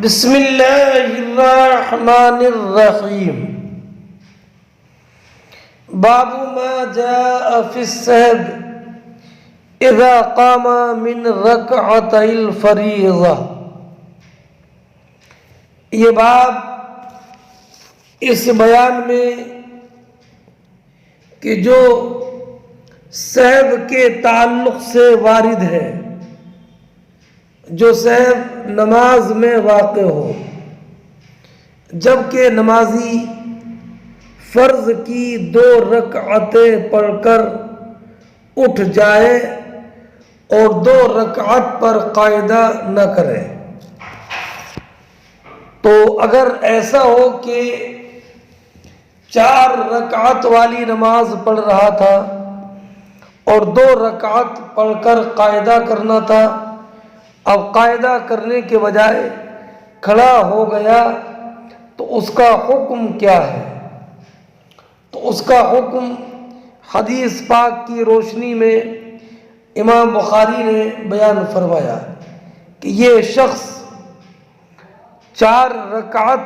بسم اللہ الرحمن الرحیم۔ باب ما جاء فی السحب اذا قام من رکعتي الفریضہ۔ یہ باب اس بیان میں کہ جو سحب کے تعلق سے وارد ہے، جو سحب نماز میں واقع ہو، جبکہ نمازی فرض کی 2 رکعتیں پڑھ کر اٹھ جائے اور 2 رکعت پر قاعدہ نہ کرے۔ تو اگر ایسا ہو کہ 4 رکعت والی نماز پڑھ رہا تھا اور 2 رکعت پڑھ کر قاعدہ کرنا تھا، اب قاعدہ کرنے کے بجائے کھڑا ہو گیا، تو اس کا حکم کیا ہے؟ تو اس کا حکم حدیث پاک کی روشنی میں امام بخاری نے بیان فرمایا کہ یہ شخص 4 رکعت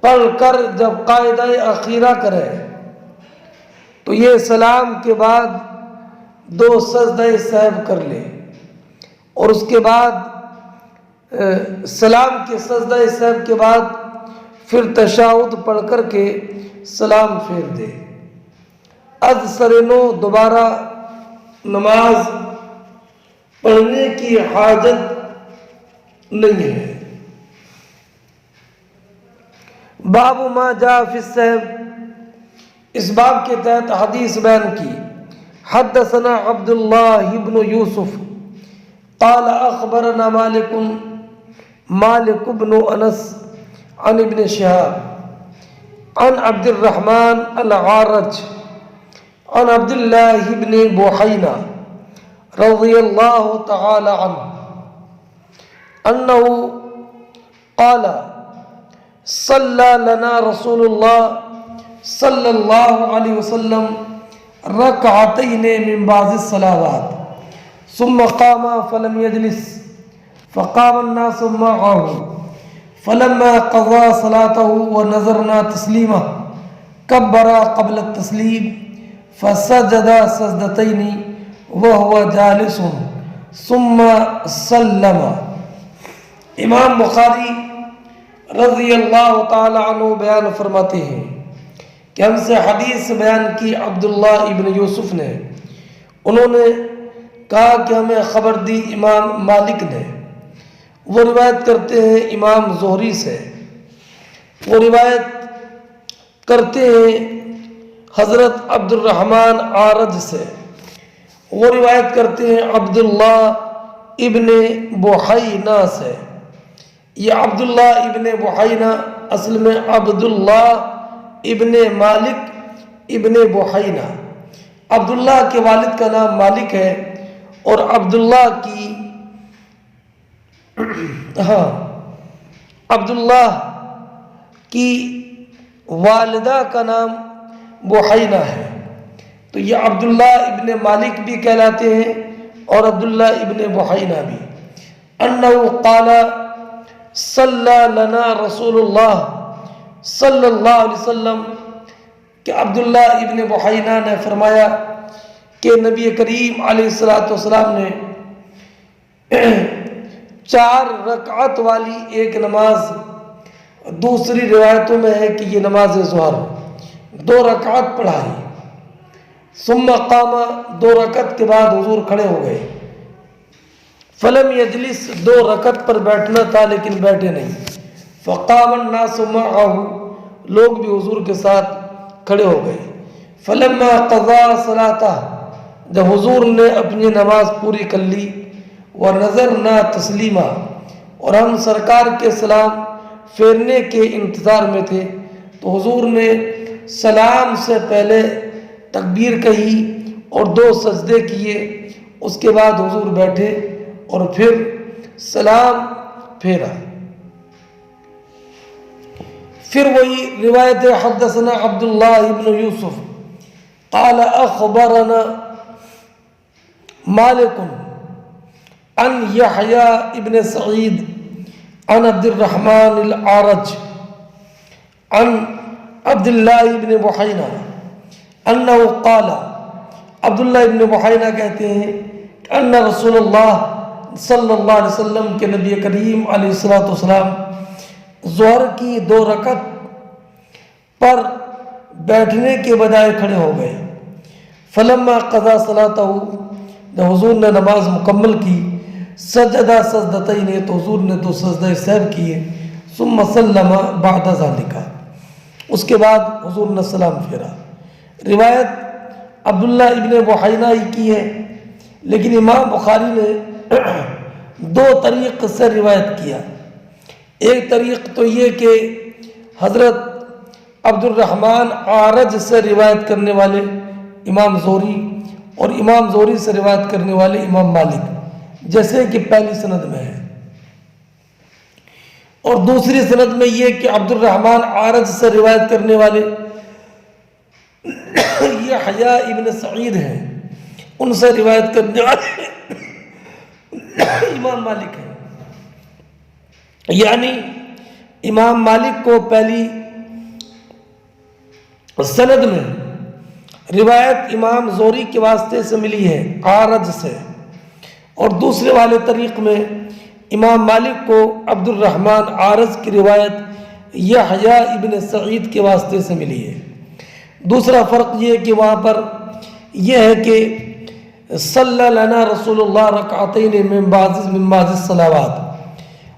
پڑھ کر جب قاعدہ اخیرہ کرے تو یہ سلام کے بعد 2 سجدہ سہو کر لے، اور اس کے بعد سلام کے سجدہ سہو کے بعد پھر تشہد پڑھ کر کے سلام پھیر دے۔ از سرنو دوبارہ نماز پڑھنے کی حاجت نہیں ہے۔ باب ما جاء فی السحب، اس باب کے تحت حدیث بیان کی۔ حدثنا عبداللہ بن یوسف قال اخبرنا مالک بن انس عن ابن شهاب عن عبد الرحمن العارج عن عبد الله بن بحينة رضي الله تعالى عنه أنه قال صلى لنا رسول الله صلى الله عليه وسلم ركعتين من بعض الصلوات ثم قام فلم يجلس فقام الناس معه فلما قضى صلاته ونظرنا تسليمه كبر قبل التسليم فسجد سجدتين وهو جالس ثم سلم۔ امام بخاری رضی اللہ تعالی عنہ بیان فرماتے ہیں کہ ہم سے حدیث بیان کی عبداللہ ابن یوسف نے، انہوں نے کہا کہ ہمیں خبر دی امام مالک نے، وہ روایت کرتے ہیں امام زہری سے، وہ روایت کرتے ہیں حضرت عبد الرحمن عارج سے، وہ روایت کرتے ہیں عبداللہ ابن بحینہ سے۔ یہ عبداللہ ابن بحینہ اصل میں عبداللہ ابن مالک ابن بحینہ، عبداللہ کے والد کا نام مالک ہے، اور عبداللہ کی والدہ کا نام بحینہ ہے، تو یہ عبداللہ ابن مالک بھی کہلاتے ہیں اور عبداللہ ابن بحینہ بھی۔ انہ قال صلی لنا رسول اللہ صلی اللہ علیہ وسلم، کہ عبداللہ ابن بحینہ نے فرمایا کہ نبی کریم علیہ السلام نے 4 رکعت والی ایک نماز، دوسری روایتوں میں ہے کہ یہ نماز ظہر 2 رکعت پڑھائی، ثم قام 2 رکعت کے بعد حضور کھڑے ہو گئے، فلم یجلس 2 رکعت پر بیٹھنا تھا لیکن بیٹھے نہیں، فقام الناس معه، لوگ بھی حضور کے ساتھ کھڑے ہو گئے، فلما قضى صلاته، جب حضور نے اپنی نماز پوری کر لی، ونظرنا تسلیما، اور ہم سرکار کے سلام پھیرنے کے انتظار میں تھے، تو حضور نے سلام سے پہلے تکبیر کہی اور 2 سجدے کیے، اس کے بعد حضور بیٹھے اور پھر سلام پھیرا۔ پھر وہی روایت حدثنا عبداللہ ابن یوسف قال اخبرنا مالک عن یحییٰ ابن سعید عن عبد الرحمن الأعرج عن عبد الله بن بحينة انه قال، عبداللہ ابن بحینا کہتے ہیں کہ ان رسول اللہ صلی اللہ علیہ وسلم کے نبی کریم علیہ السلام ظہر کی 2 رکعت پر بیٹھنے کے بجائے کھڑے ہو گئے. فلما قضا صلاتہ، جب حضور نے نماز مکمل کی، سجدہ سجدتین، تو حضور نے 2 سجدہ سہو کیے. ثم سلم بعد ذلك، اس کے بعد حضور نے سلام پھیرا. روایت عبداللہ ابن بحینا ہی کی ہے، لیکن امام بخاری نے 2 طریق سے روایت کیا. ایک طریق تو یہ کہ حضرت عبد الرحمن اعرج سے روایت کرنے والے امام زہری اور امام زہری سے روایت کرنے والے امام مالک، جیسے کہ پہلی سند میں ہے. اور دوسری سند میں یہ کہ عبد الرحمن اعرج سے روایت کرنے والے یحییٰ ابن سعید ہیں، ان سے روایت کرنے والے امام مالک ہیں. یعنی امام مالک کو پہلی سند میں روایت امام زہری کے واسطے سے ملی ہے اعرج سے، اور دوسرے والے طریق میں امام مالک کو عبد الرحمن اعرج کی روایت یحییٰ ابن سعید کے واسطے سے ملی ہے. دوسرا فرق یہ کہ وہاں پر یہ ہے کہ صلی لنا رسول اللہ رکعتین من بعض الصلوات،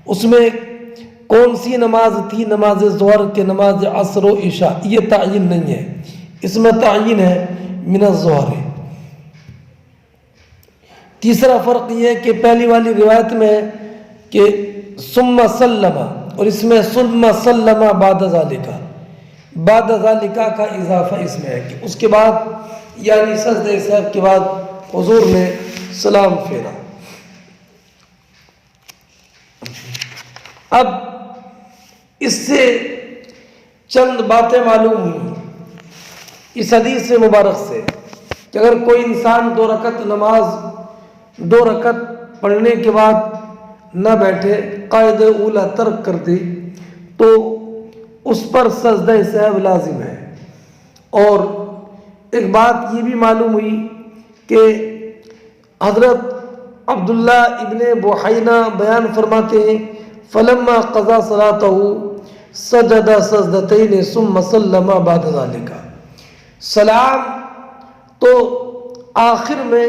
اس میں کون سی نماز تھی؟ نماز ظہر کے نماز عصر و عشاء، یہ تعین نہیں ہے، اس میں تعین ہے من الظہر. تیسرا فرق یہ ہے کہ پہلی والی روایت میں ہے کہ ثم سلم، اور اس میں ثم سلم بعد ذالک، بعد ذالک کا اضافہ اس میں ہے کہ اس کے بعد، یعنی سجدہ سہو کے بعد حضور نے سلام پھیرا. اب اس سے چند باتیں معلوم ہوئی اس حدیث مبارک سے کہ اگر کوئی انسان 2 رکعت نماز 2 رکعت پڑھنے کے بعد نہ بیٹھے، قاعدہ اولا ترک کر دے، تو اس پر سجدہ سہو لازم ہے. اور ایک بات یہ بھی معلوم ہوئی کہ حضرت عبداللہ ابن بحینا بیان فرماتے ہیں فلما قضا صلاتہ سجد سجدتین ثم سلم بعد ذلك. سلام تو آخر میں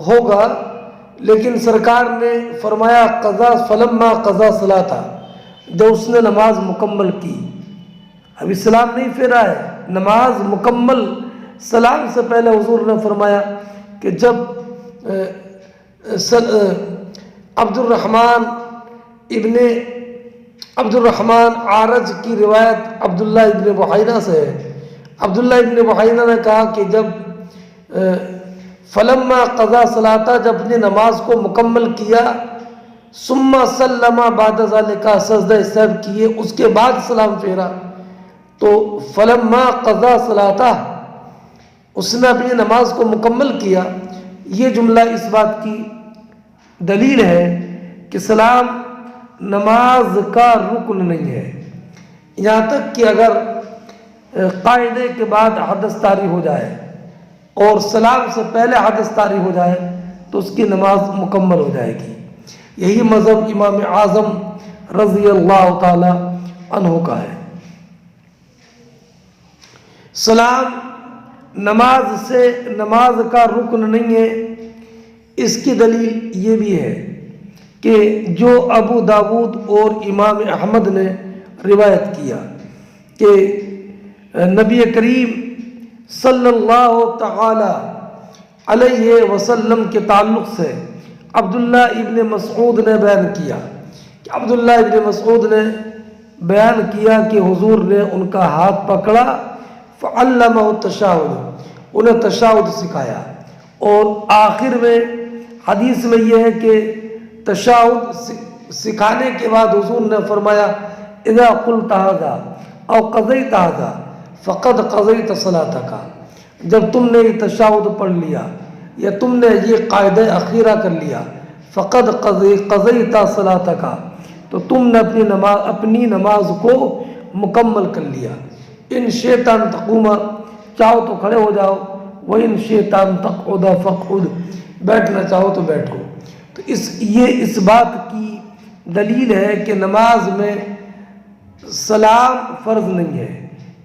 ہوگا، لیکن سرکار نے فرمایا قضا فلما قضا صلاتہ، جب اس نے نماز مکمل کی. ابھی سلام نہیں پھیرا ہے، نماز مکمل. سلام سے پہلے حضور نے فرمایا کہ جب عبد الرحمن اعرج کی روایت عبداللہ ابن بحینا سے ہے. عبداللہ ابن بحینا نے کہا کہ جب فلما قضا صلاتہ، جب نے نماز کو مکمل کیا، ثم سلم بعد ذلك، سجدہ سہو کیے، اس کے بعد سلام پھیرا، تو فلما قضا صلاتہ، اس نے اپنی نماز کو مکمل کیا. یہ جملہ اس بات کی دلیل ہے کہ سلام نماز کا رکن نہیں ہے، یہاں تک کہ اگر قاعدے کے بعد حدث طاری ہو جائے اور سلام سے پہلے حدث طاری ہو جائے تو اس کی نماز مکمل ہو جائے گی. یہی مذہب امام اعظم رضی اللہ تعالی عنہ کا ہے. سلام نماز کا رکن نہیں ہے. اس کی دلیل یہ بھی ہے کہ جو ابو داود اور امام احمد نے روایت کیا کہ نبی کریم صلی اللہ تعالی علیہ وسلم کے تعلق سے عبداللہ ابن مسعود نے بیان کیا کہ عبداللہ ابن مسعود نے بیان کیا کہ حضور نے ان کا ہاتھ پکڑا، فعلمہ التشہد، انہیں تشہد سکھایا. اور آخر میں حدیث میں یہ ہے کہ تشہد سکھانے کے بعد حضور نے فرمایا اذا قلت ھذا او قضیت ھذا فقد قضیت صلاتک، جب تم نے یہ تشہد پڑھ لیا یا تم نے یہ قاعدہ اخیرہ کر لیا، فقد قضیت صلاتک، تو تم نے اپنی نماز کو مکمل کر لیا۔ ان شیطان تقوما، چاہو تو کھڑے ہو جاؤ، وہ ان شیطان تقعد فقعد، بیٹھنا چاہو تو بیٹھو۔ تو یہ اس بات کی دلیل ہے کہ نماز میں سلام فرض نہیں ہے،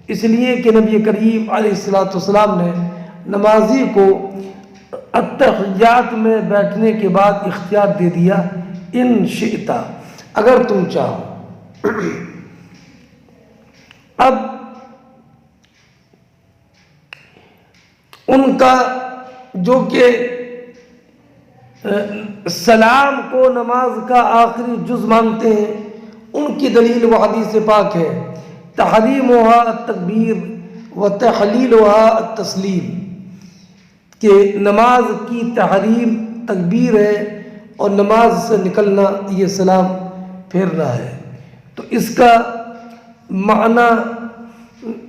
اس لیے کہ نبی کریم علیہ الصلوۃ والسلام نے نمازی کو التحیات میں بیٹھنے کے بعد اختیار دے دیا، ان شئتا، اگر تم چاہو۔ اب ان کا جو کہ سلام کو نماز کا آخری جز مانتے ہیں، ان کی دلیل وہ حدیث پاک ہے، تحریمها التکبیر و تحلیلها التسلیم، کہ نماز کی تحریم تکبیر ہے اور نماز سے نکلنا یہ سلام پھیرنا ہے۔ تو اس کا معنی،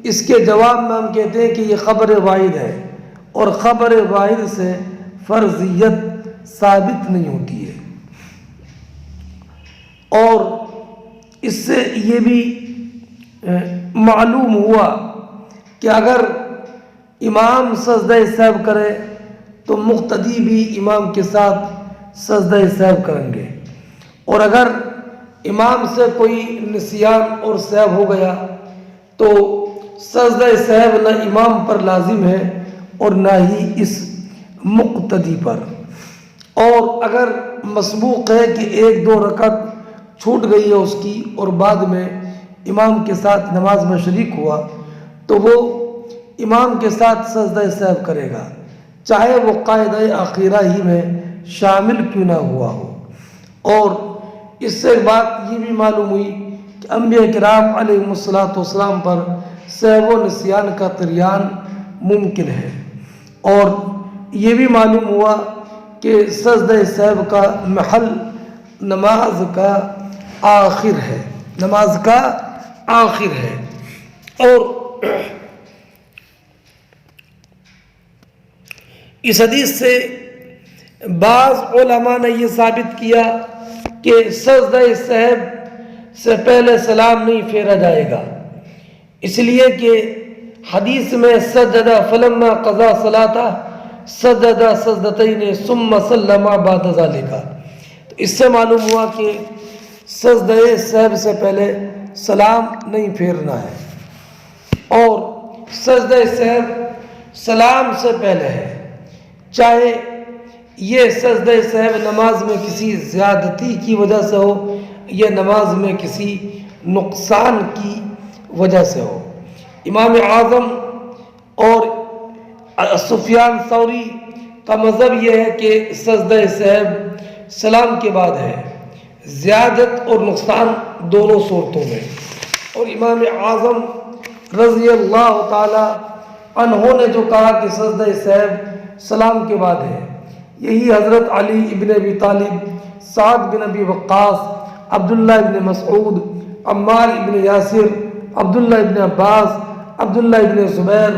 اس کے جواب میں ہم کہتے ہیں کہ یہ خبر واحد ہے، اور خبر واحد سے فرضیت ثابت نہیں ہوتی ہے۔ اور اس سے یہ بھی معلوم ہوا کہ اگر امام سجدہ سہو کرے تو مقتدی بھی امام کے ساتھ سجدہ سہو کریں گے، اور اگر امام سے کوئی نسیان اور سہو ہو گیا تو سجدہ سہو نہ امام پر لازم ہے اور نہ ہی اس مقتدی پر۔ اور اگر مسبوق ہے کہ ایک دو رکعت چھوٹ گئی ہے اس کی اور بعد میں امام کے ساتھ نماز میں شریک ہوا، تو وہ امام کے ساتھ سجدہ سہو کرے گا، چاہے وہ قاعدہ اخیرہ ہی میں شامل کیوں نہ ہوا ہو۔ اور اس سے بات یہ بھی معلوم ہوئی کہ انبیاء کرام علیہم الصلوۃ والسلام پر سہو و نسیان کا طغیان ممکن ہے۔ اور یہ بھی معلوم ہوا کہ سجدہ سہو کا محل نماز کا آخر ہے، نماز کا آخر ہے۔ اور اس حدیث سے بعض علماء نے یہ ثابت کیا کہ سجدہ سہو سے پہلے سلام نہیں پھیرا جائے گا، اس لیے کہ حدیث میں سجد فلما قضا صلاتہ سجد سجدتین ثم سلم بعد ذلك، تو اس سے معلوم ہوا کہ سجدہ سہو سے پہلے سلام نہیں پھیرنا ہے، اور سجدہ سہو سلام سے پہلے ہے، چاہے یہ سجدہ سہو نماز میں کسی زیادتی کی وجہ سے ہو یا نماز میں کسی نقصان کی وجہ سے ہو۔ امام اعظم اور سفیان ثوری کا مذہب یہ ہے کہ سجدہ سہو سلام کے بعد ہے، زیادت اور نقصان دونوں صورتوں میں۔ اور امام اعظم رضی اللہ تعالی عنہ نے جو کہا کہ سجدہ سہو سلام کے بعد ہے، یہی حضرت علی ابن ابی طالب، سعد بن ابی وقاص، عبداللہ ابن مسعود، عمار ابن یاسر، عبداللہ ابن عباس، عبداللہ ابن زبیر،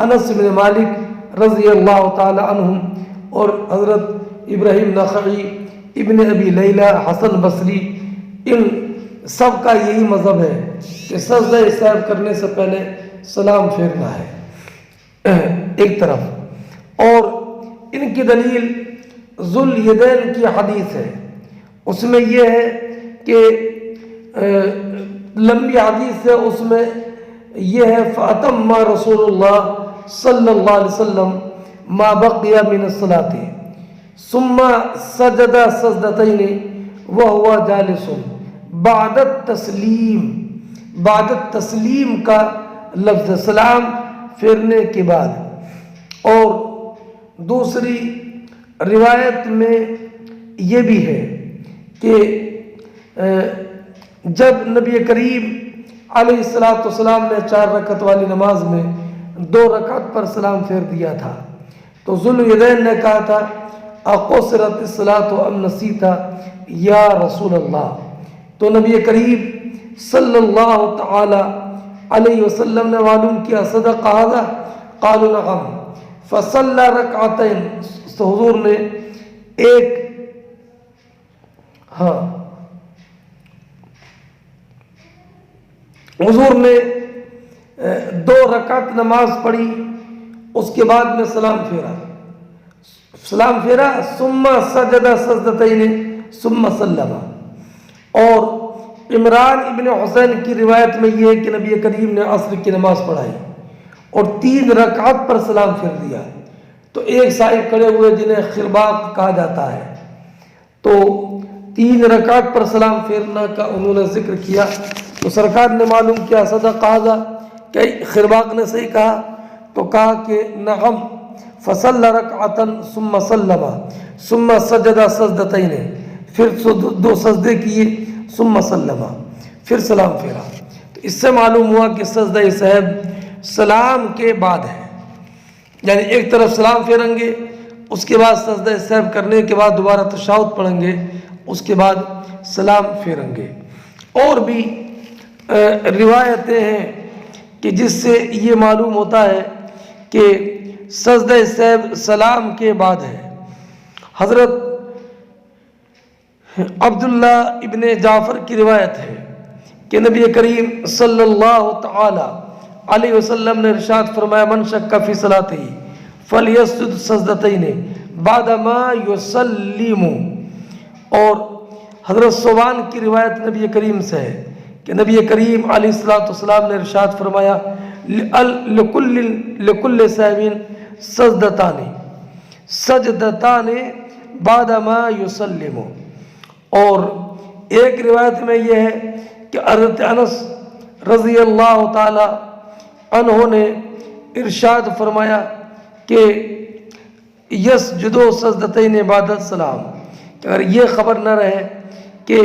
انس بن مالک رضی اللہ تعالی عنہم، اور حضرت ابراہیم نخعی، ابن ابی لیلہ، حسن بصری، ان سب کا یہی مذہب ہے کہ سجدہ سہو کرنے سے پہلے سلام پھیرنا ہے ایک طرف۔ اور ان کی دلیل ذوالیدین کی حدیث ہے، اس میں یہ ہے کہ لمبی حدیث ہے، اس میں یہ ہے فَأَتَمَّ رسول اللہ صلی اللہ علیہ وسلم ما بقی من الصلاة ثم سجد سجدتین وهو جالس بعد التسلیم، بعد التسلیم کا لفظ سلام پھیرنے کے بعد۔ اور دوسری روایت میں یہ بھی ہے کہ جب نبی کریم علیہ الصلوۃ والسلام نے 4 رکعت والی نماز میں 2 رکعت پر سلام پھیر دیا تھا تو ذوالیدین نے کہا تھا اقصرت الصلاۃ ام نسیت یا رسول اللہ، تو نبی کریم صلی اللہ تعالی علیہ وسلم نے معلوم کیا صدق ھذا، قالوا نعم، فصلى رکعتین، تو حضور نے حضور نے 2 رکعت نماز پڑھی، اس کے بعد میں سلام پھیرا ثم سجد سجدتین ثم سلم۔ اور عمران ابن حسین کی روایت میں یہ ہے کہ نبی کریم نے عصر کی نماز پڑھائی اور 3 رکعت پر سلام پھیر دیا۔ تو ایک صاحب کھڑے ہوئے جنہیں خرباق کہا جاتا ہے، تو 3 رکعت پر سلام پھیرنا کا انہوں نے ذکر کیا، تو سرکار نے معلوم کیا صدق ھذا، کہ خرباق نے صحیح کہا، تو کہا کہ نعم فصلی رکعتا ثم سلم ثم سجد سجدتین، پھر 2 سجدے کیے ثم سلم، پھر سلام پھیرا۔ تو اس سے معلوم ہوا کہ سجدہ سہو سلام کے بعد ہے، یعنی ایک طرف سلام پھیریں گے، اس کے بعد سجدہ سہو کرنے کے بعد دوبارہ تشہد پڑھیں گے، اس کے بعد سلام پھیریں گے۔ اور بھی روایتیں ہیں کہ جس سے یہ معلوم ہوتا ہے کہ سجدہ سہو سلام کے بعد ہے۔ حضرت عبداللہ ابن جعفر کی روایت ہے کہ نبی کریم صلی اللہ تعالی علیہ وسلم نے ارشاد فرمایا من شک فی صلاتہ فلیسجد سجدتین بعد ما یسلم۔ اور حضرت صوبان کی روایت نبی کریم سے ہے کہ نبی کریم علیہ السلام نے ارشاد فرمایا لکل سہوین سجدتان بعد ما یسلم۔ اور ایک روایت میں یہ ہے کہ حضرت انس رضی اللہ تعالی عنہ نے ارشاد فرمایا کہ یسجدو سجدتین بعد السلام، کہ اگر یہ خبر نہ رہے کہ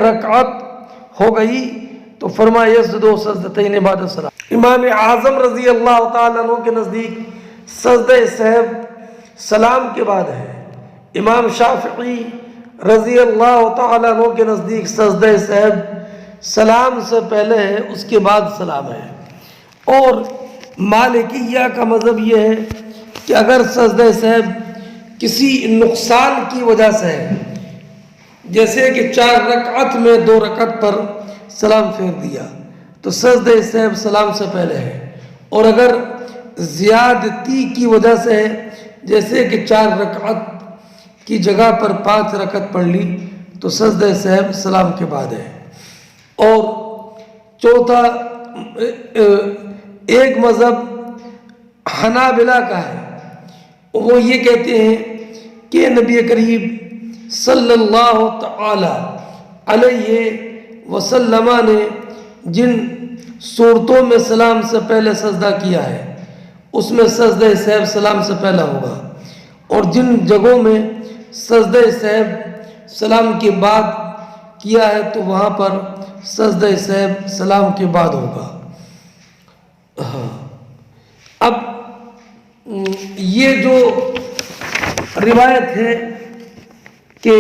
رکعت ہو گئی تو فرمایا یسجدو سجدتین بعد السلام۔ امام اعظم رضی اللہ تعالیٰ عنہ کے نزدیک سجدہ سہو سلام کے بعد ہے، امام شافعی رضی اللہ تعالیٰ عنہ کے نزدیک سجدہ سہو سلام سے پہلے ہے، اس کے بعد سلام ہے۔ اور مالکیہ کا مذہب یہ ہے کہ اگر سجدہ سہو کسی نقصان کی وجہ سے ہے، جیسے کہ 4 رکعت میں 2 رکعت پر سلام پھیر دیا تو سجدہ سہو سلام سے پہلے ہے، اور اگر زیادتی کی وجہ سے ہے، جیسے کہ 4 رکعت کی جگہ پر 5 رکعت پڑھ لی تو سجدہ سہو سلام کے بعد ہے۔ اور چوتھا ایک مذہب حنابلہ کا ہے، وہ یہ کہتے ہیں کہ نبی کریم صلی اللہ تعالی علیہ وسلم نے جن صورتوں میں سلام سے پہلے سجدہ کیا ہے اس میں سجدہ سہو سلام سے پہلا ہوگا، اور جن جگہوں میں سجدہ سہو سلام کے بعد کیا ہے تو وہاں پر سجدہ سہو سلام کے بعد ہوگا۔ اب یہ جو روایت ہے کہ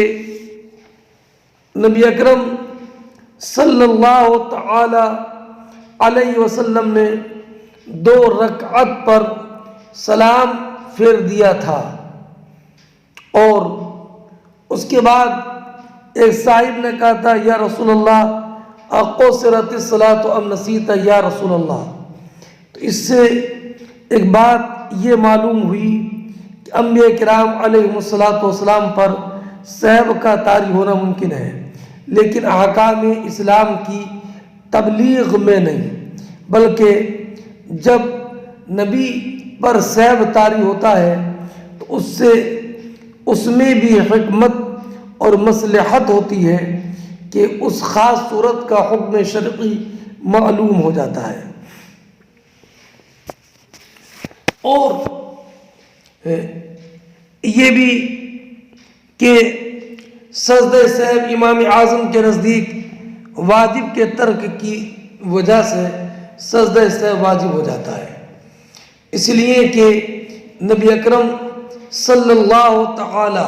نبی اکرم صلی اللہ تعالی علیہ وسلم نے 2 رکعت پر سلام پھیر دیا تھا، اور اس کے بعد ایک صاحب نے کہا تھا یا رسول اللہ اقصرت الصلاۃ ام نسیت یا رسول اللہ۔ تو اس سے ایک بات یہ معلوم ہوئی کہ انبیاء کرام علیہ السلام پر سہو کا طاری ہونا ممکن ہے، لیکن احکام اسلام کی تبلیغ میں نہیں، بلکہ جب نبی پر سہو طاری ہوتا ہے تو اس میں بھی حکمت اور مصلحت ہوتی ہے کہ اس خاص صورت کا حکم شرعی معلوم ہو جاتا ہے۔ اور یہ بھی کہ سجدہ سہو امام اعظم کے نزدیک واجب کے ترک کی وجہ سے سجدہ سہو واجب ہو جاتا ہے، اس لیے کہ نبی اکرم صلی اللہ تعالی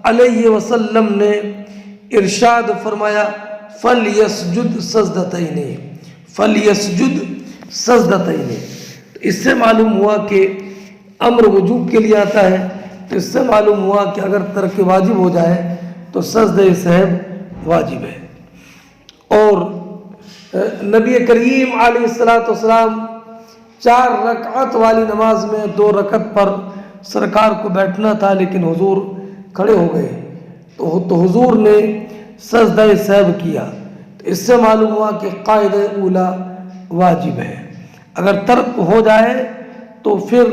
علیہ وسلم نے ارشاد فرمایا فَلْيَسْجُدْ سَجْدَتَيْنِ فَلْيَسْجُدْ سَجْدَتَيْنِ۔ تو اس سے معلوم ہوا کہ امر وجوب کے لیے آتا ہے، تو اس سے معلوم ہوا کہ اگر ترک واجب ہو جائے تو سجدہ سہو واجب ہے۔ اور نبی کریم علیہ السلام 4 رکعت والی نماز میں 2 رکعت پر سرکار کو بیٹھنا تھا، لیکن حضور کھڑے ہو گئے تو حضور نے سجدہ سہو کیا۔ تو اس سے معلوم ہوا کہ قاعدہ اولا واجب ہے، اگر ترک ہو جائے تو پھر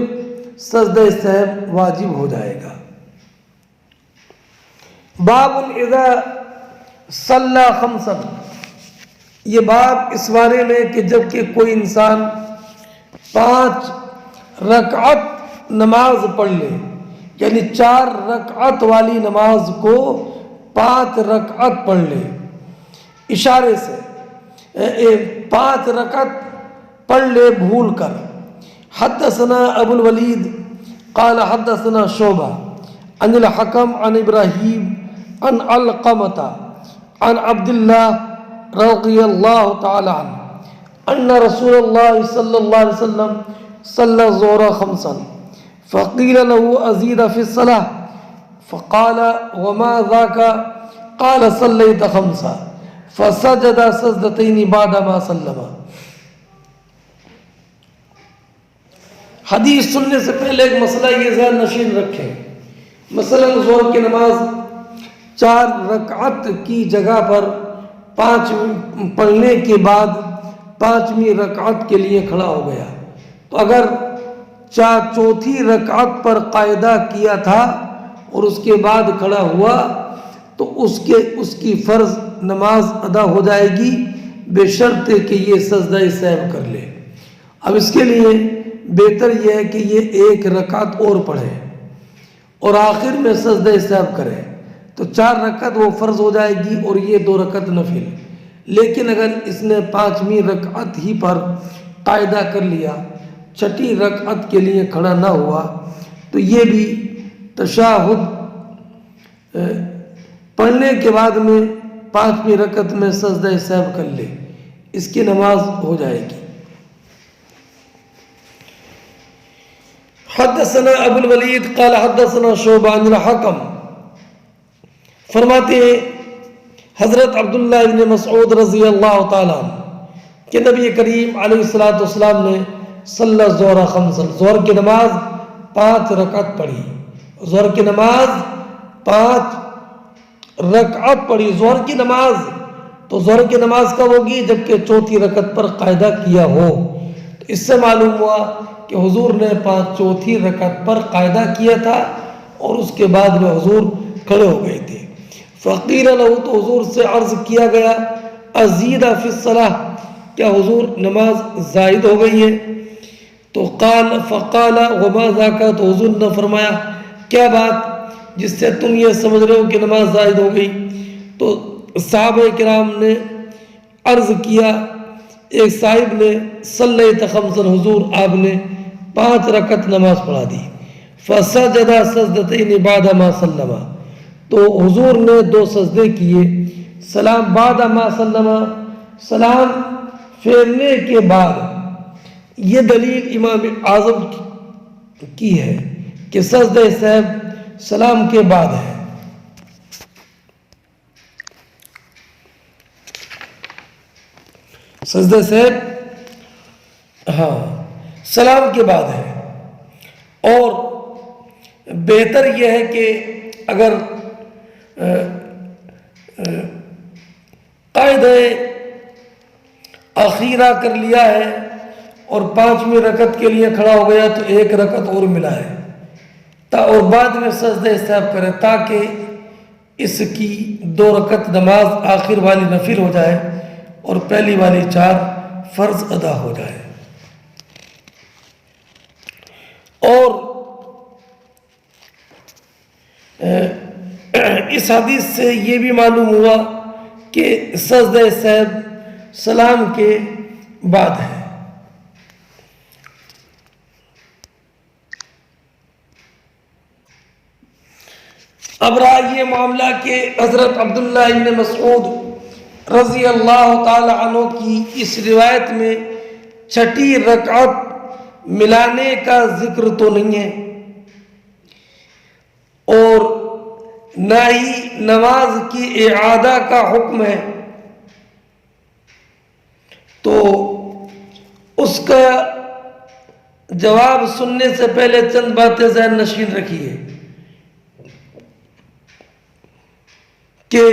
سجدہ سہو واجب ہو جائے گا۔ باب اذا صلی خمسا، یہ باب اس بارے میں کہ جب کہ کوئی انسان 5 رکعت نماز پڑھ لے، یعنی 4 رکعت والی نماز کو 5 رکعت پڑھ لے، اشارے سے 5 رکعت پڑھ لے بھول کر۔ حدثنا ابو الولید قال حدثنا شعبہ عن الحکم عن ابراہیم عن علقمۃ عن عبد اللہ رضی اللہ تعالی عنہ ان رسول اللہ صلی اللہ علیہ وسلم صلی الظہر خمسا فقیل له ازید فی الصلاة فقال وما ذاك قال صلیت خمسا فسجد سجدتین بعدما سلم۔ حدیث سننے سے پہلے ایک مسئلہ یہ ذہن نشین رکھیں، مثلا ظہر کی نماز 4 رکعت کی جگہ پر 5 پڑھنے کے بعد 5ویں رکعت کے لیے کھڑا ہو گیا، تو اگر 4تھی رکعت پر قاعدہ کیا تھا اور اس کے بعد کھڑا ہوا تو اس کی فرض نماز ادا ہو جائے گی، بے شرط کہ یہ سجدہ سہو کر لے۔ اب اس کے لیے بہتر یہ ہے کہ یہ 1 رکعت اور پڑھے اور آخر میں سجدہ سہو کرے، تو 4 رکعت وہ فرض ہو جائے گی اور یہ 2 رکعت نفل۔ لیکن اگر اس نے 5ویں رکعت ہی پر قاعدہ کر لیا، 6ٹھی رکعت کے لیے کھڑا نہ ہوا، تو یہ بھی تشہد پڑھنے کے بعد میں 5ویں رکعت میں سجدہ سہو کر لے، اس کی نماز ہو جائے گی۔ حدثنا ابو الولید قال حدثنا شعبہ عن الحکم، فرماتے ہیں حضرت عبداللہ ابن مسعود رضی اللہ تعالیٰ عنہ کہ نبی کریم علیہ السلام نے صلی الظہر خمسا، ظہر کی نماز 5 رکعت پڑھی، ظہر کی نماز 5 رکعت پڑھی۔ ظہر کی نماز تو ظہر کی نماز کب ہوگی؟ جبکہ 4تھی رکعت پر قاعدہ کیا ہو۔ تو اس سے معلوم ہوا کہ حضور نے 4تھی رکعت پر قاعدہ کیا تھا اور اس کے بعد میں حضور کھڑے ہو گئے تھے۔ فقیل له، تو حضور سے عرض کیا گیا، ازید فی الصلاة، کیا حضور نماز زائد ہو گئی ہے؟ تو فقال وما ذاک، تو حضور نے فرمایا کیا بات جس سے تم یہ سمجھ رہے ہو کہ نماز زائد ہو گئی؟ تو صحابہ کرام نے عرض کیا، ایک صاحب نے صلیت خمسا، حضور آپ نے 5 رکعت نماز پڑھا دی۔ فسجد سجدتین بعد ما سلم، تو حضور نے 2 سجدے کیے سلام بعد ما سلم، سلام پھیرنے کے بعد۔ یہ دلیل امام اعظم کی ہے کہ سجدہ سہو سلام کے بعد ہے۔ سجدہ سہو سلام کے بعد ہے، اور بہتر یہ ہے کہ اگر قاعدہ اخیرہ کر لیا ہے اور 5ویں رکعت کے لیے کھڑا ہو گیا تو 1 رکعت اور ملا ہے اور بعد میں سجدہ سہو کرے، تاکہ اس کی 2 رکعت نماز آخر والی نفل ہو جائے اور پہلی والی 4 فرض ادا ہو جائے۔ اور اس حدیث سے یہ بھی معلوم ہوا کہ سجدہ سہو سلام کے بعد ہے۔ اب رہا یہ معاملہ کہ حضرت عبداللہ ابن مسعود رضی اللہ تعالی عنہ کی اس روایت میں 6ٹھی رکعت ملانے کا ذکر تو نہیں ہے، اور نہ ہی نماز کی اعادہ کا حکم ہے، تو اس کا جواب سننے سے پہلے چند باتیں ذہن نشین رکھیے کہ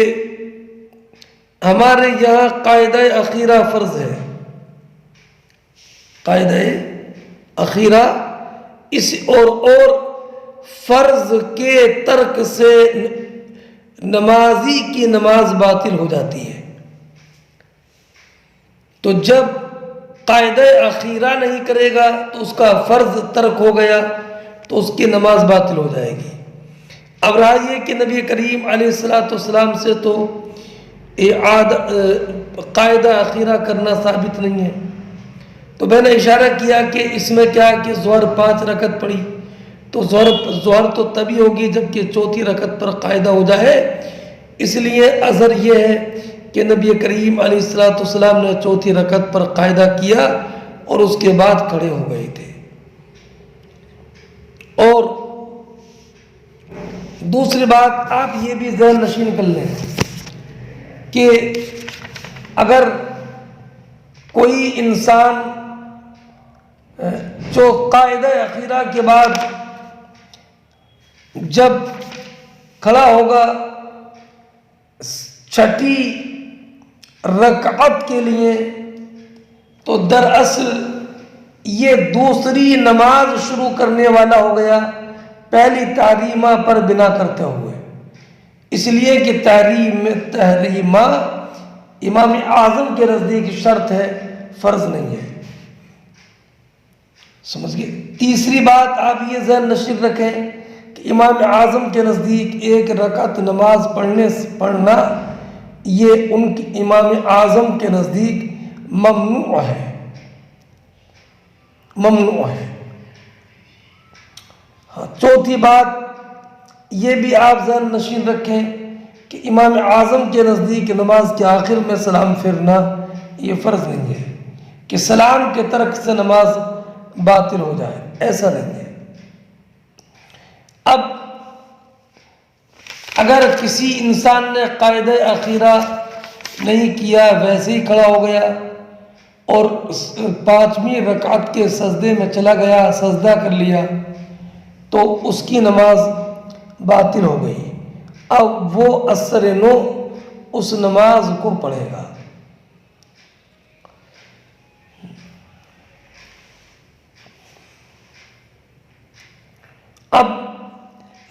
ہمارے یہاں قاعدہ اخیرہ فرض ہے. قاعدہ اخیرہ اس اور فرض کے ترک سے نمازی کی نماز باطل ہو جاتی ہے. تو جب قاعدہ اخیرہ نہیں کرے گا تو اس کا فرض ترک ہو گیا تو اس کی نماز باطل ہو جائے گی. اب رہا یہ کہ نبی کریم علیہ السلام سے تو قاعدہ اخیرہ کرنا ثابت نہیں ہے. تو میں نے اشارہ کیا کہ اس میں کیا کہ ظہر 5 رکعت پڑھی تو ظہر تو تبھی ہوگی جب کہ چوتھی رکعت پر قاعدہ ہو جائے. اس لیے اثر یہ ہے کہ نبی کریم علیہ السلام نے چوتھی رکعت پر قاعدہ کیا اور اس کے بعد کھڑے ہو گئے تھے. اور دوسری بات آپ یہ بھی ذہن نشین کر لیں کہ اگر کوئی انسان جو قاعدہ اخیرہ کے بعد جب کھڑا ہوگا چھٹی رکعت کے لیے تو دراصل یہ دوسری نماز شروع کرنے والا ہو گیا پہلی تحریمہ پر بنا کرتے ہوئے. اس لیے کہ تحریمہ امام اعظم کے نزدیک شرط ہے، فرض نہیں ہے. سمجھ گئے؟ تیسری بات آپ یہ ذہن نشین رکھیں کہ امام اعظم کے نزدیک ایک رکعت نماز پڑھنا یہ ان کی امام اعظم کے نزدیک ممنوع ہے. چوتھی بات یہ بھی آپ ذہن نشین رکھیں کہ امام اعظم کے نزدیک نماز کے آخر میں سلام پھیرنا یہ فرض نہیں ہے کہ سلام کے ترک سے نماز باطل ہو جائے، ایسا نہیں ہے. اب اگر کسی انسان نے قاعدہ اخیرہ نہیں کیا، ویسے ہی کھڑا ہو گیا اور 5ویں رکعت کے سجدے میں چلا گیا، سجدہ کر لیا تو اس کی نماز باطل ہو گئی. اب وہ اثر نو اس نماز کو پڑھے گا. اب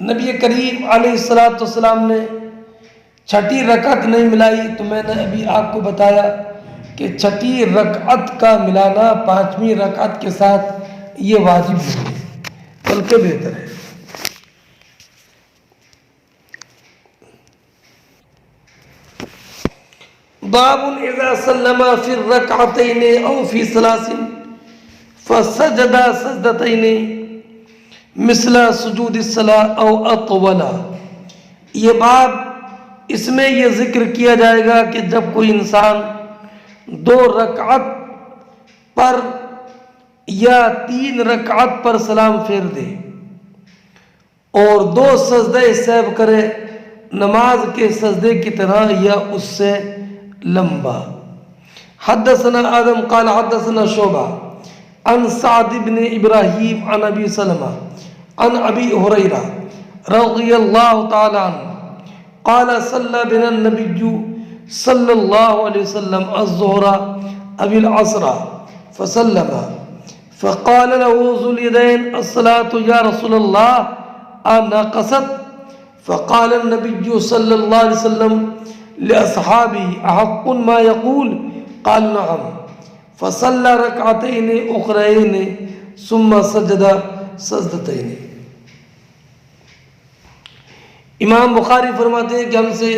نبی کریم علیہ السلام نے چھٹی رکعت نہیں ملائی تو میں نے ابھی آپ کو بتایا کہ چھٹی رکعت کا ملانا 5ویں رکعت کے ساتھ یہ واجب نہیں ہے بلکہ بہتر ہے. باب اذا سلم فی الرکعتین او فی ثلاث فسجد سجدتین مثل سجود الصلاۃ او اطول. یہ باب اس میں یہ ذکر کیا جائے گا کہ جب کوئی انسان 2 رکعت پر یا 3 رکعت پر سلام پھیر دے اور 2 سجدے سہو کرے نماز کے سجدے کی طرح یا اس سے لمبا. حدثنا آدم قال حدثنا شعبہ عن سعد بن ابراہیم عن ابی سلمہ عن ابی ہریرہ رضی اللہ تعالی عنہ قال صلی بنا النبی صلی اللہ علیہ وسلم الظہر ابی العصر فسلم فقال له ذو اليدين الصلاة يا رسول الله أنقصت فقال النبي صلى الله عليه وسلم لأصحابه أحق ما يقول قال نعم فصلى ركعتين أخرين ثم سجد سجدتين. امام بخاری فرماتے ہیں کہ ہم سے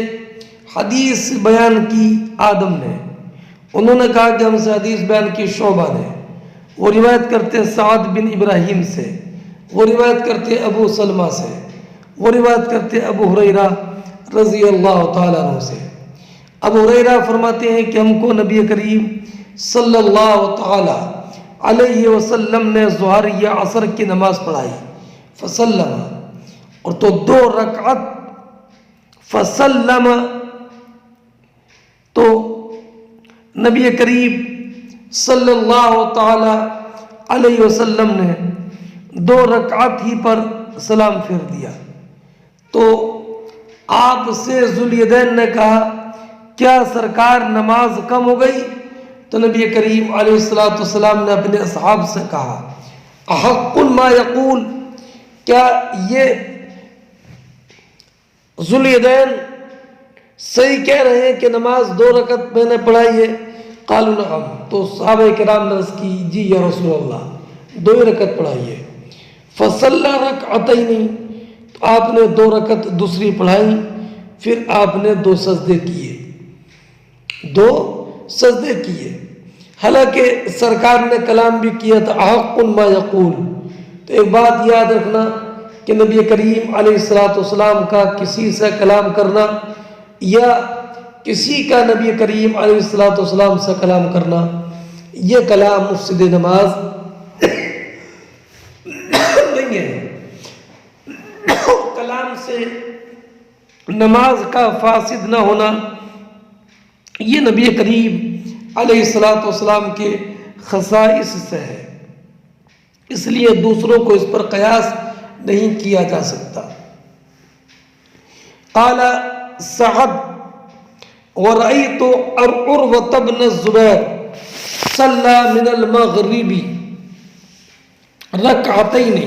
حدیث بیان کی آدم نے، انہوں نے کہا کہ ہم سے حدیث بیان کی شعبہ نے، وہ روایت کرتے ہیں سعد بن ابراہیم سے، وہ روایت کرتے ہیں ابو سلمہ سے، وہ روایت کرتے ہیں ابو ہریرہ رضی اللہ تعالیٰ عنہ سے. ابو ہریرہ فرماتے ہیں کہ ہم کو نبی کریم صلی اللہ تعالیٰ علیہ وسلم نے ظہر یا عصر کی نماز پڑھائی. فسلم اور تو 2 رکعت فسلم تو نبی کریم صلی اللہ تعالی علیہ وسلم نے 2 رکعت ہی پر سلام پھیر دیا، تو آپ سے ذوالیدین نے کہا کیا سرکار نماز کم ہو گئی؟ تو نبی کریم علیہ السلام نے اپنے اصحاب سے کہا احق ما یقول، کیا یہ ذوالیدین صحیح کہہ رہے ہیں کہ نماز 2 رکعت میں نے پڑھائی ہے؟ قالوا نعم، تو صحابہ کرام نے عرض کی جی یا رسول اللہ 2 رکعت پڑھائی ہے۔ فصلی رکعتین، تو آپ نے 2 رکعت دوسری پڑھائی، پھر آپ نے 2 سجدے کیے، 2 سجدے کیے، حالانکہ سرکار نے کلام بھی کیا تھا احق ما یقول۔ تو ایک بات یاد رکھنا کہ نبی کریم علیہ السلام کا کسی سے کلام کرنا یا کسی کا نبی کریم علیہ السلام سے کلام کرنا، یہ کلام مفسد نماز نہیں ہے۔ کلام سے نماز کا فاسد نہ ہونا یہ نبی کریم علیہ السلام کے خصائص سے ہے، اس لیے دوسروں کو اس پر قیاس نہیں کیا جا سکتا۔ قال سعد ورأيت عروة بن الزبير صلى من المغرب ركعتين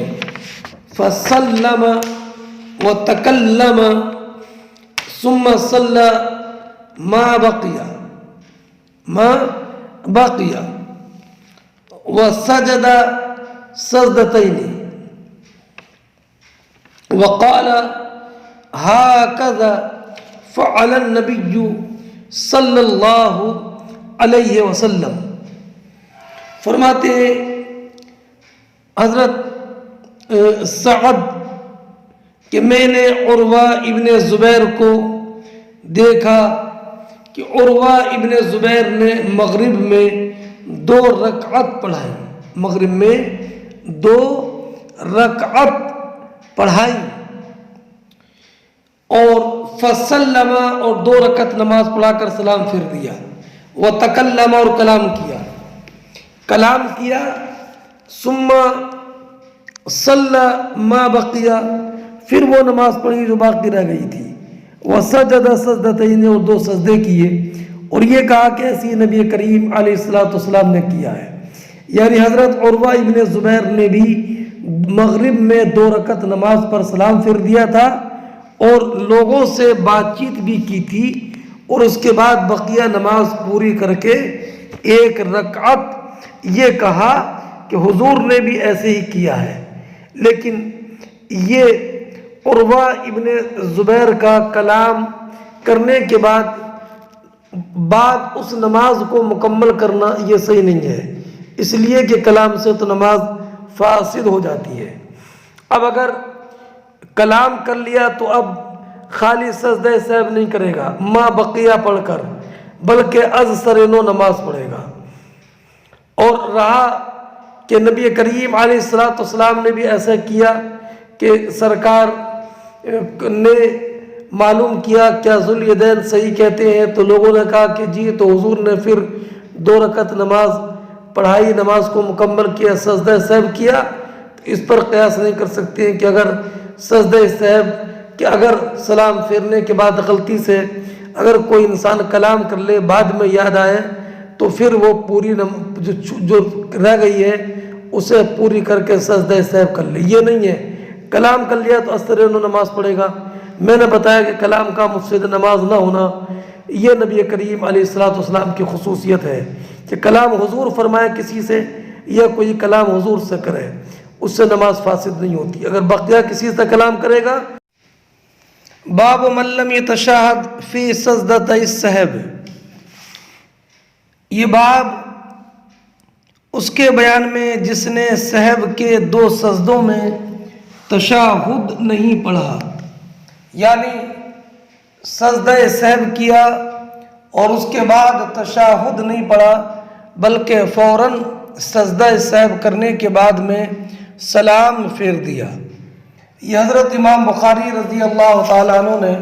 فسلم وتكلم ثم صلى ما بقي وسجد سجدتين وقال هكذا فعل النبي صلی اللہ علیہ وسلم۔ فرماتے ہیں حضرت سعد کہ میں نے عروہ ابن زبیر کو دیکھا کہ عروہ ابن زبیر نے مغرب میں 2 رکعت پڑھائی، مغرب میں 2 رکعت پڑھائی اور فسلم، اور 2 رکعت نماز پڑھا کر سلام پھیر دیا، وتکلم، اور کلام کیا، ثم صلی ما بقیا، پھر وہ نماز پڑھی جو باقی رہ گئی تھی، وسجد سجدتین، اور 2 سجدے کیے، اور یہ کہا کہ ایسی نبی کریم علیہ السلام نے کیا ہے۔ یعنی حضرت عروہ ابن زبیر نے بھی مغرب میں 2 رکعت نماز پر سلام پھیر دیا تھا اور لوگوں سے بات چیت بھی کی تھی، اور اس کے بعد بقیہ نماز پوری کر کے 1 رکعت یہ کہا کہ حضور نے بھی ایسے ہی کیا ہے۔ لیکن یہ عروہ ابن زبیر کا کلام کرنے کے بعد اس نماز کو مکمل کرنا یہ صحیح نہیں ہے، اس لیے کہ کلام سے تو نماز فاسد ہو جاتی ہے۔ اب اگر کلام کر لیا تو اب خالی سجدہ سہو نہیں کرے گا ما بقیہ پڑھ کر، بلکہ از سر نو نماز پڑھے گا۔ اور رہا کہ نبی کریم علیہ السلام نے بھی ایسا کیا کہ سرکار نے معلوم کیا کیا ذوالیدین صحیح کہتے ہیں، تو لوگوں نے کہا کہ جی، تو حضور نے پھر 2 رکعت نماز پڑھائی، نماز کو مکمل کیا، سجدہ سہو کیا۔ اس پر قیاس نہیں کر سکتے ہیں کہ اگر سجدہ سہو کہ اگر سلام پھیرنے کے بعد غلطی سے اگر کوئی انسان کلام کر لے، بعد میں یاد آئے، تو پھر وہ پوری جو رہ گئی ہے اسے پوری کر کے سجدہ سہو کر لے، یہ نہیں ہے۔ کلام کر لیا تو اثر نو نماز پڑھے گا۔ میں نے بتایا کہ کلام کا مفسد نماز نہ ہونا یہ نبی کریم علیہ السلام کی خصوصیت ہے کہ کلام حضور فرمائے کسی سے یا کوئی کلام حضور سے کرے، اس سے نماز فاسد نہیں ہوتی۔ اگر بقیہ کسی سے کلام کرے گا۔ باب من لم یتشہد فی سجدتی السہو، یہ باب اس کے بیان میں جس نے سہو کے 2 سجدوں میں تشہد نہیں پڑھا، یعنی سجدہ سہو کیا اور اس کے بعد تشہد نہیں پڑھا، بلکہ فوراً سجدہ سہو کرنے کے بعد میں سلام پھیر دیا۔ یہ حضرت امام بخاری رضی اللہ تعالیٰ عنہ نے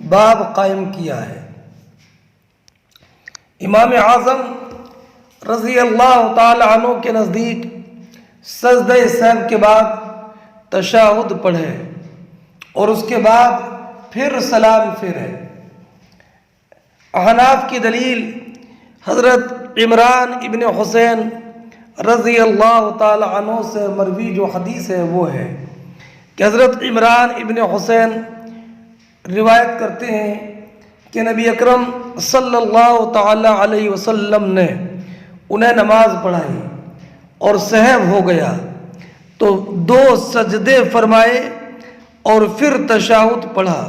باب قائم کیا ہے۔ امام اعظم رضی اللہ تعالی عنہ کے نزدیک سجدہ سہو کے بعد تشہد پڑھے اور اس کے بعد پھر سلام پھیرے۔ احناف کی دلیل حضرت عمران ابن حسین رضی اللہ تعالی عنہ سے مروی جو حدیث ہے وہ ہے کہ حضرت عمران ابن حسین روایت کرتے ہیں کہ نبی اکرم صلی اللہ تعالی علیہ وسلم نے انہیں نماز پڑھائی اور سہو ہو گیا تو 2 سجدے فرمائے اور پھر تشہد پڑھا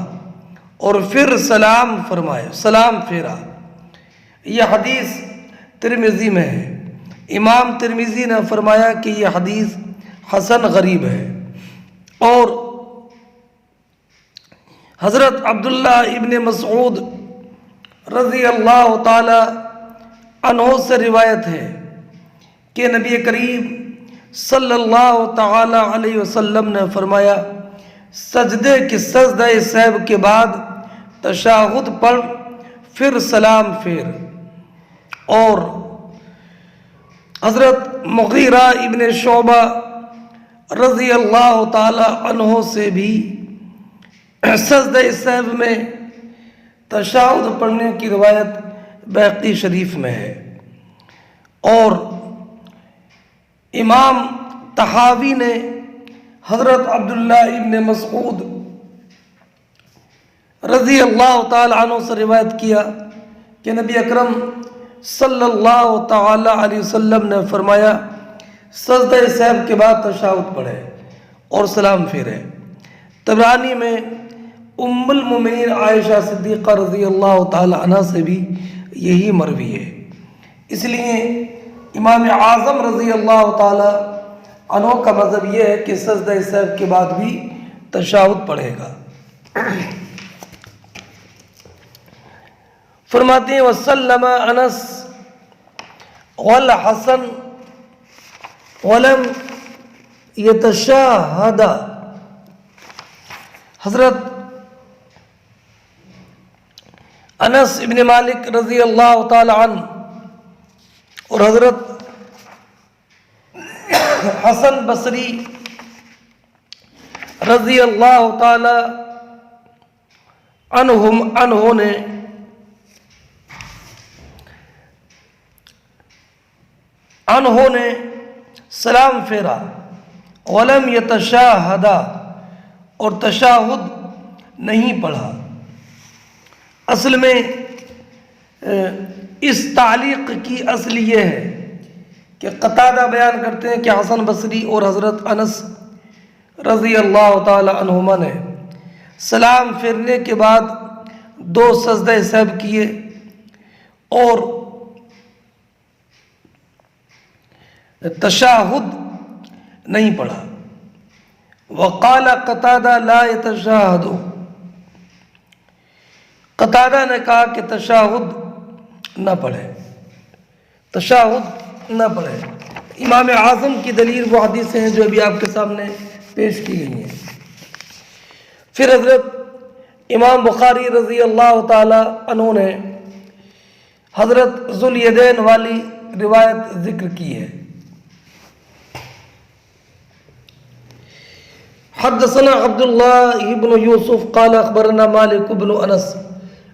اور پھر سلام فرمائے، سلام پھیرا۔ یہ حدیث ترمذی میں ہے۔ امام ترمذی نے فرمایا کہ یہ حدیث حسن غریب ہے۔ اور حضرت عبداللہ ابن مسعود رضی اللہ تعالی عنہ سے روایت ہے کہ نبی کریم صلی اللہ تعالی علیہ وسلم نے فرمایا سجدے کی سجدہ سہو کے بعد تشہد پڑھ پھر سلام پھیر۔ اور حضرت مغیرہ ابن شعبہ رضی اللہ تعالی عنہ سے بھی سجدہ سہو میں تشہد پڑھنے کی روایت بیہقی شریف میں ہے۔ اور امام طحاوی نے حضرت عبداللہ ابن مسعود رضی اللہ تعالی عنہ سے روایت کیا کہ نبی اکرم صلی اللہ تعالی علیہ وسلم نے فرمایا سجدہ سہو کے بعد تشہد پڑھے اور سلام پھیرے۔ طبرانی میں ام المومنین عائشہ صدیقہ رضی اللہ تعالی عنہ سے بھی یہی مروی ہے۔ اس لیے امام اعظم رضی اللہ تعالی عنہ کا مذہب یہ ہے کہ سجدہ سہو کے بعد بھی تشہد پڑھے گا۔ فرماتے ہیں وسلم انس والحسن ولم یتشہد۔ حضرت انس ابن مالک رضی اللہ تعالی عنہ اور حضرت حسن بصری رضی اللہ تعالی عنہ نے سلام پھیرا ولم یتشہد اور تشہد نہیں پڑھا۔ اصل میں اس تعلیق کی اصل یہ ہے کہ قتادہ بیان کرتے ہیں کہ حسن بصری اور حضرت انس رضی اللہ تعالی عنہما نے سلام پھیرنے کے بعد 2 سجدہ سہو کیے اور تشہد نہیں پڑھا۔ وقال قتادہ لا یتشہد، قتادہ نے کہا کہ تشہد نہ پڑھے، تشہد نہ پڑھے۔ امام اعظم کی دلیل وہ حدیثیں ہیں جو ابھی آپ کے سامنے پیش کی گئی ہیں۔ پھر حضرت امام بخاری رضی اللہ تعالی عنہ نے حضرت ذوالیدین والی روایت ذکر کی ہے۔ حدثنا عبد الله بن يوسف قال اخبرنا مالك بن انس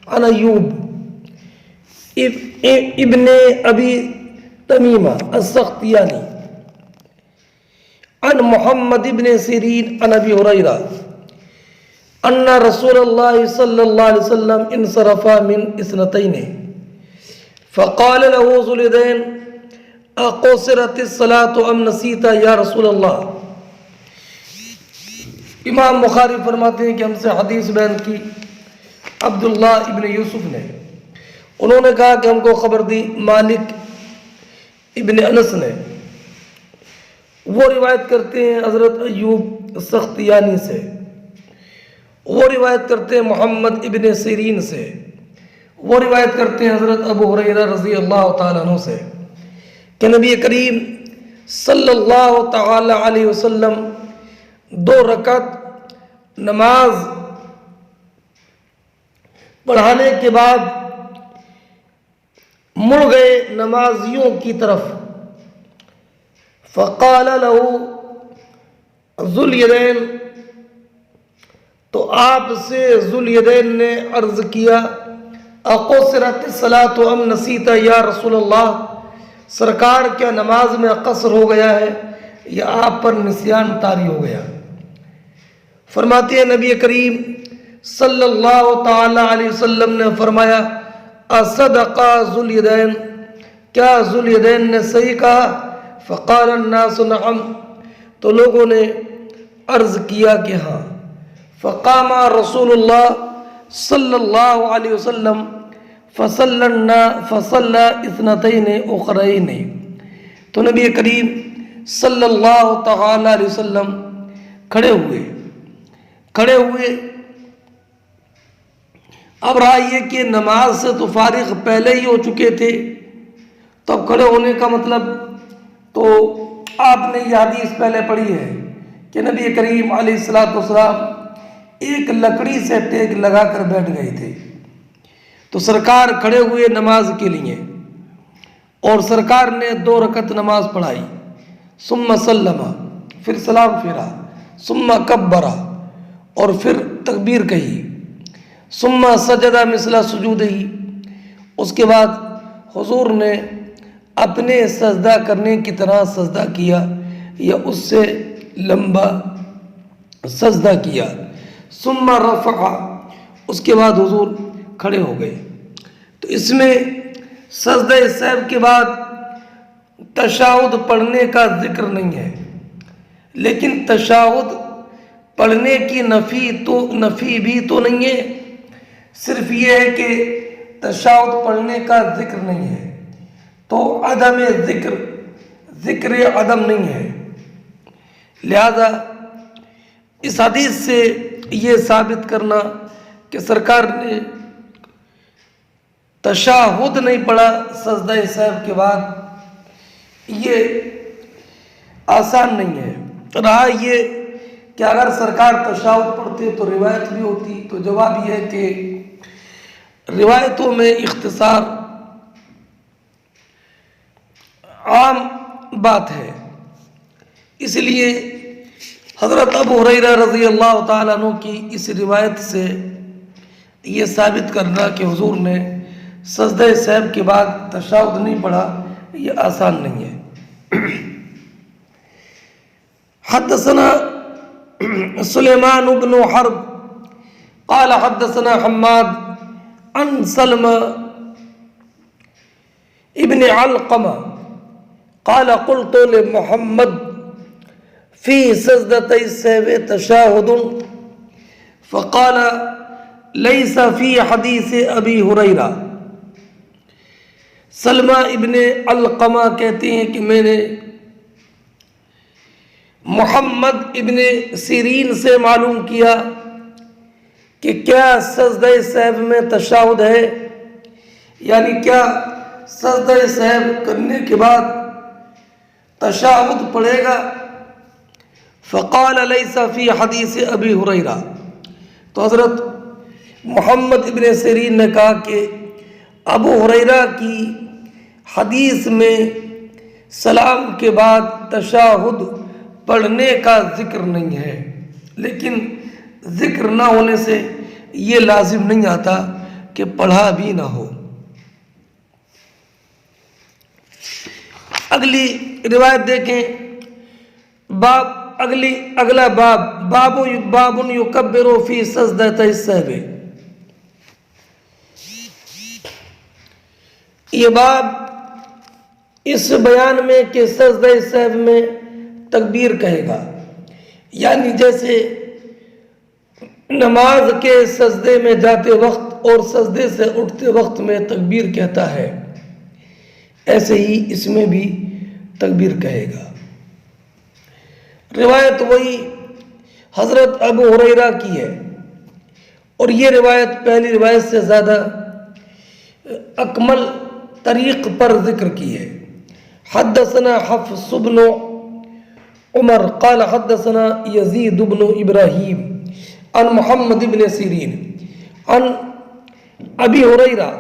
عن ايوب ابن ابي تميمة السختياني عن محمد بن سيرين عن ابي هريرة ان رسول الله صلى الله عليه وسلم انصرف من اثنتين فقال له ذو اليدين اقصرت الصلاة ام نسيت يا رسول الله۔ امام بخاری فرماتے ہیں کہ ہم سے حدیث بیان کی عبداللہ ابن یوسف نے، انہوں نے کہا کہ ہم کو خبر دی مالک ابن انس نے، وہ روایت کرتے ہیں حضرت ایوب سختیانی سے، وہ روایت کرتے ہیں محمد ابن سیرین سے، وہ روایت کرتے ہیں حضرت ابو ہریرہ رضی اللہ تعالیٰ عنہ سے کہ نبی کریم صلی اللہ تعالی علیہ وسلم 2 رکعت نماز پڑھانے کے بعد مڑ گئے نمازیوں کی طرف. فقال له ذو الیدین، تو آپ سے ذو الیدین نے عرض کیا اقصرت الصلاۃ ام نسیت یا رسول اللہ، سرکار کیا نماز میں قصر ہو گیا ہے یا آپ پر نسیان طاری ہو گیا؟ فرماتے ہیں نبی کریم صلی اللہ تعالی علیہ وسلم نے فرمایا اصدق ذو الیدین، کیا ذو الیدین نے صحیح کہا؟ فقال الناس نعم، تو لوگوں نے عرض کیا کہ ہاں. فقام رسول اللہ صلی اللہ علیہ وسلم فصلى اثنتین اخرین، تو نبی کریم صلی اللہ تعالی علیہ وسلم کھڑے ہوئے. اب رہا یہ کہ نماز سے تو فارغ پہلے ہی ہو چکے تھے، تو اب کھڑے ہونے کا مطلب، تو آپ نے یہ حدیث پہلے پڑھی ہے کہ نبی کریم علیہ الصلوۃ والسلام ایک لکڑی سے ٹیک لگا کر بیٹھ گئے تھے. تو سرکار کھڑے ہوئے نماز کے لیے، اور سرکار نے 2 رکعت نماز پڑھائی. ثم سلم، پھر سلام پھیرا. ثم کبر، اور پھر تکبیر کہی. ثم سجد مثل سجودہ، اس کے بعد حضور نے اپنے سجدہ کرنے کی طرح سجدہ کیا یا اس سے لمبا سجدہ کیا. ثم رفع، اس کے بعد حضور کھڑے ہو گئے. تو اس میں سجدہ سہو کے بعد تشہد پڑھنے کا ذکر نہیں ہے، لیکن تشہد پڑھنے کی نفی بھی تو نہیں ہے، صرف یہ ہے کہ تشہد پڑھنے کا ذکر نہیں ہے، تو عدم ذکر عدم نہیں ہے. لہذا اس حدیث سے یہ ثابت کرنا کہ سرکار نے تشہد نہیں پڑھا سجدہ سہو کے بعد، یہ آسان نہیں ہے. رہا یہ کہ اگر سرکار تشہد پڑھتے تو روایت بھی ہوتی، تو جواب یہ ہے کہ روایتوں میں اختصار عام بات ہے. اس لیے حضرت ابو ہریرہ رضی اللہ تعالیٰ عنہ کی اس روایت سے یہ ثابت کرنا کہ حضور نے سجدہ سہو کے بعد تشہد نہیں پڑھا، یہ آسان نہیں ہے. حدثنا سلیمان بن حرب قال حدثنا حماد عن سلمى ابن علقمہ قال قلت لمحمد في سجدتي السهو تشاهد فقال ليس في حديث ابی ہریرہ. سلمہ ابن علقمہ کہتے ہیں کہ میں نے محمد ابن سیرین سے معلوم کیا کہ کیا سجدہ سہو میں تشہد ہے، یعنی کیا سجدہ سہو کرنے کے بعد تشہد پڑھے گا. فقال لیس فی حدیث ابی ہریرہ، تو حضرت محمد ابن سیرین نے کہا کہ ابو ہریرہ کی حدیث میں سلام کے بعد تشہد پڑھنے کا ذکر نہیں ہے، لیکن ذکر نہ ہونے سے یہ لازم نہیں آتا کہ پڑھا بھی نہ ہو. اگلی روایت دیکھیں، اگلا باب یکبر فی سجدۃ السہو. یہ باب اس بیان میں کہ سجدہ سہو میں تکبیر کہے گا، یعنی جیسے نماز کے سجدے میں جاتے وقت اور سجدے سے اٹھتے وقت میں تکبیر کہتا ہے، ایسے ہی اس میں بھی تکبیر کہے گا. روایت وہی حضرت ابو ہریرہ کی ہے، اور یہ روایت پہلی روایت سے زیادہ اکمل طریق پر ذکر کی ہے. حدثنا حفص بن عمر قال حدثنا یزید بن ابراہیم عن محمد بن سیرین عن ابی ہریرہ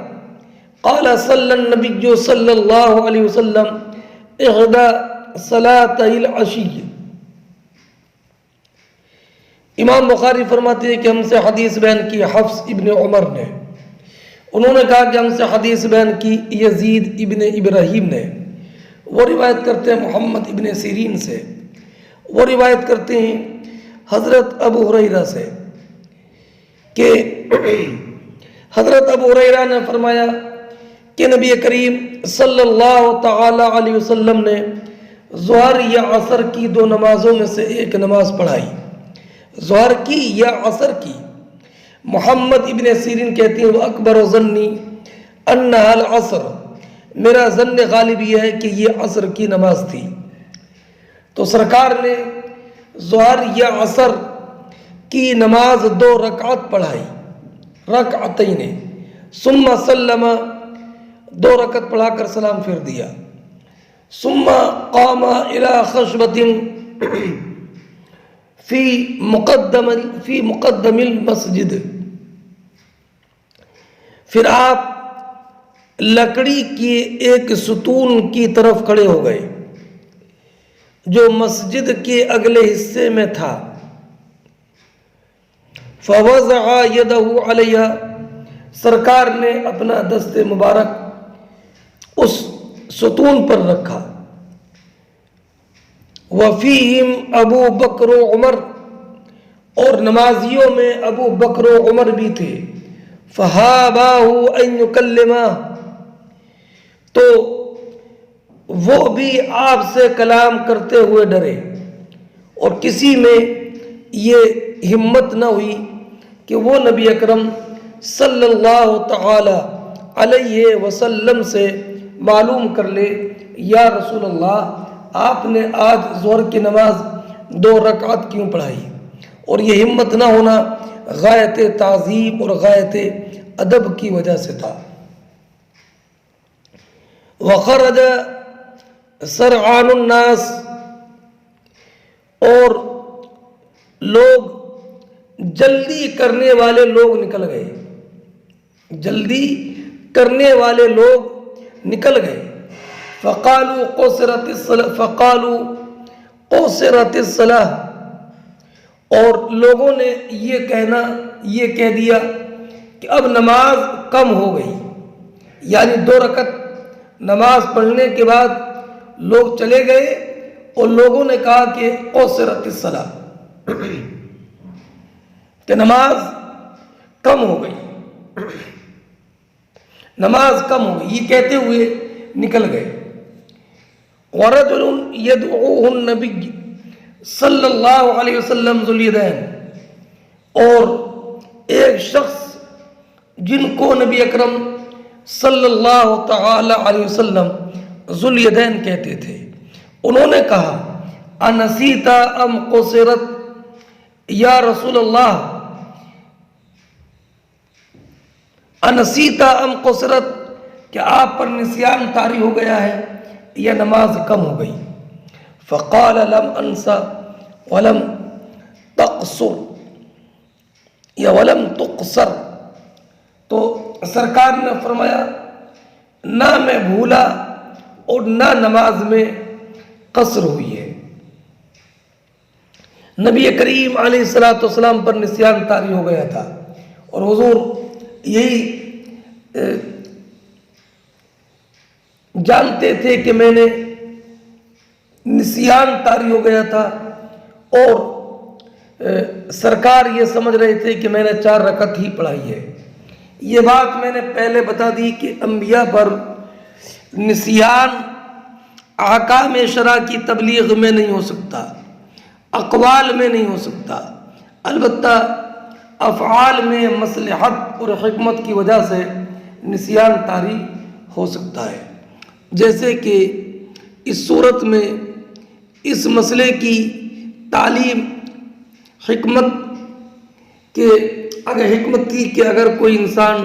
قال صلی النبی صلی اللہ علیہ وسلم احدى صلاتي العشی. امام بخاری فرماتے ہیں کہ ہم سے حدیث بیان کی حفص ابن عمر نے. انہوں نے کہا کہ ہم سے حدیث بیان کی یزید ابن ابراہیم نے. وہ روایت کرتے ہیں محمد ابن سیرین سے. وہ روایت کرتے ہیں حضرت ابو ہریرہ سے کہ حضرت ابو ہریرہ نے فرمایا کہ نبی کریم صلی اللہ تعالی علیہ وسلم نے ظہر یا عصر کی دو نمازوں میں سے ایک نماز پڑھائی. ظہر کی یا عصر کی. محمد ابن سیرین کہتے ہیں وہ اکبر ظنی انہا العصر، میرا ظن غالب یہ ہے کہ یہ عصر کی نماز تھی. تو سرکار نے ظہر یا عصر کی نماز 2 رکعت پڑھائی، رکعتین، ثم سلم، 2 رکعت پڑھا کر سلام پھیر دیا. ثم قام الى خشبۃ فی مقدم المسجد، پھر آپ لکڑی کے ایک ستون کی طرف کھڑے ہو گئے جو مسجد کے اگلے حصے میں تھا. فوضع یدہ علیہ، سرکار نے اپنا دست مبارک اس ستون پر رکھا. وفیہم ابو بکر و عمر، اور نمازیوں میں ابو بکر و عمر بھی تھے. فہاباہ ان یکلمہ، تو وہ بھی آپ سے کلام کرتے ہوئے ڈرے، اور کسی میں یہ ہمت نہ ہوئی کہ وہ نبی اکرم صلی اللہ تعالی علیہ وسلم سے معلوم کر لے یا رسول اللہ آپ نے آج ظہر کی نماز 2 رکعت کیوں پڑھائی. اور یہ ہمت نہ ہونا غایت تعظیم اور غایت ادب کی وجہ سے تھا. وخرج سرعان الناس، اور لوگ جلدی کرنے والے لوگ نکل گئے، جلدی کرنے والے لوگ نکل گئے. فقالوا قصرت الصلاۃ، اور لوگوں نے یہ کہہ دیا کہ اب نماز کم ہو گئی. یعنی 2 رکعت نماز پڑھنے کے بعد لوگ چلے گئے اور لوگوں نے کہا کہ قصرت الصلاۃ، کہ نماز کم ہو گئی، نماز کم ہو گئی، یہ کہتے ہوئے نکل گئے. وَرَجُلٌ يَدْعُوهُ النَّبِيُّ صلی اللہ علیہ وسلم ذو الیدین، اور ایک شخص جن کو نبی اکرم صلی اللہ تعالی علیہ وسلم ذو الیدین کہتے تھے، انہوں نے کہا انسیت ام قصرت، یا رسول اللہ انسیت ام قصرت، کہ آپ پر نسیان طاری ہو گیا ہے یا نماز کم ہو گئی. فقال لم انسا ولم تقصر یا ولم تقصر، تو سرکار نے فرمایا نہ میں بھولا اور نہ نماز میں قصر ہوئی ہے. نبی کریم علیہ الصلوۃ والسلام پر نسیان طاری ہو گیا تھا، اور حضور یہی جانتے تھے کہ میں نے نسیان طاری ہو گیا تھا، اور سرکار یہ سمجھ رہے تھے کہ میں نے 4 رکعت ہی پڑھائی ہے. یہ بات میں نے پہلے بتا دی کہ انبیاء پر نسیان احکام شرع کی تبلیغ میں نہیں ہو سکتا، اقوال میں نہیں ہو سکتا، البتہ افعال میں مصلحت اور حکمت کی وجہ سے نسیان طاری ہو سکتا ہے. جیسے کہ اس صورت میں اس مسئلے کی تعلیم حکمت کی کہ اگر کوئی انسان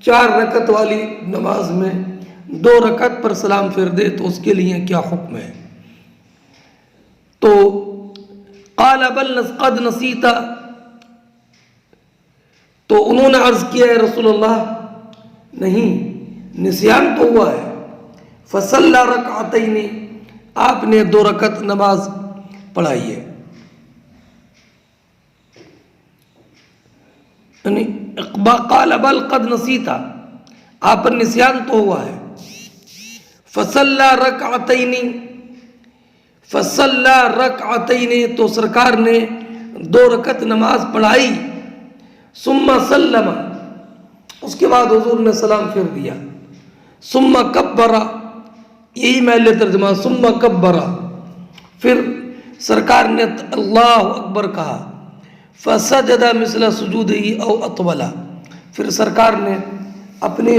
4 رکعت والی نماز میں 2 رکعت پر سلام پھیر دے تو اس کے لیے کیا حکم ہے. تو قال بل قد نسیت، تو انہوں نے عرض کیا ہے رسول اللہ نہیں، نسیان تو ہوا ہے. فصلی رکعتین، آپ نے 2 رکعت نماز پڑھائی ہے. قال بل قد نسیتا، آپ پر نسیان تو ہوا ہے. فصلی رکعتین، فصلی رکعتین، تو سرکار نے 2 رکعت نماز پڑھائی. ثم سلم، اس کے بعد حضور نے سلام پھیر دیا. ثم کبر، یہی محل ترجمہ، ثم کبر، پھر سرکار نے اللہ اکبر کہا. فسجد مثل سجودہ او اطول، پھر سرکار نے اپنے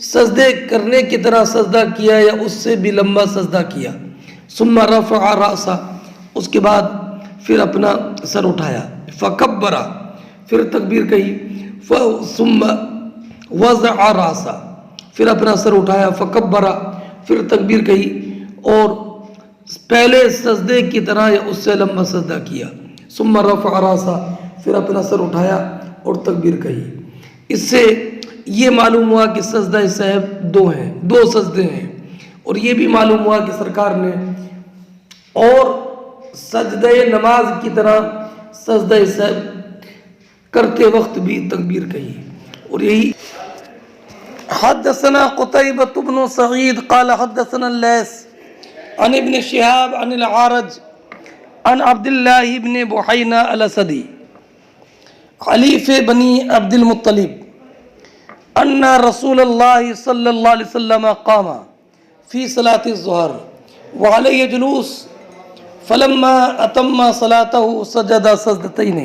سجدے کرنے کی طرح سجدہ کیا یا اس سے بھی لمبا سجدہ کیا. ثم رفع رأسہ، اس کے بعد پھر اپنا سر اٹھایا. فکبر، پھر تکبیر کہی. ثم وضع رأسہ، پھر اپنا سر اٹھایا. فکبر، پھر تکبیر کہی اور پہلے سجدے کی طرح یا اس سے لمبا سجدہ کیا. ثم رفع رأسہ، پھر اپنا سر اٹھایا اور تکبیر کہی. اس سے یہ معلوم ہوا کہ سجدہ سہو 2 ہیں، 2 سجدے ہیں. اور یہ بھی معلوم ہوا کہ سرکار نے اور سجدہ نماز کی طرح سجدہ سہو کرتے وقت بھی تکبیر کہی. اور یہی حدثنا قتيبة بن سعيد قال حدثنا الليث عن ابن شهاب عن العارج عن عبد الله بن بحينة الأسدي حليف بني عبد المطلب أن رسول الله صلى الله عليه وسلم قام في صلاة الظهر وعليه جلوس فلما أتم صلاته سجد سجدتين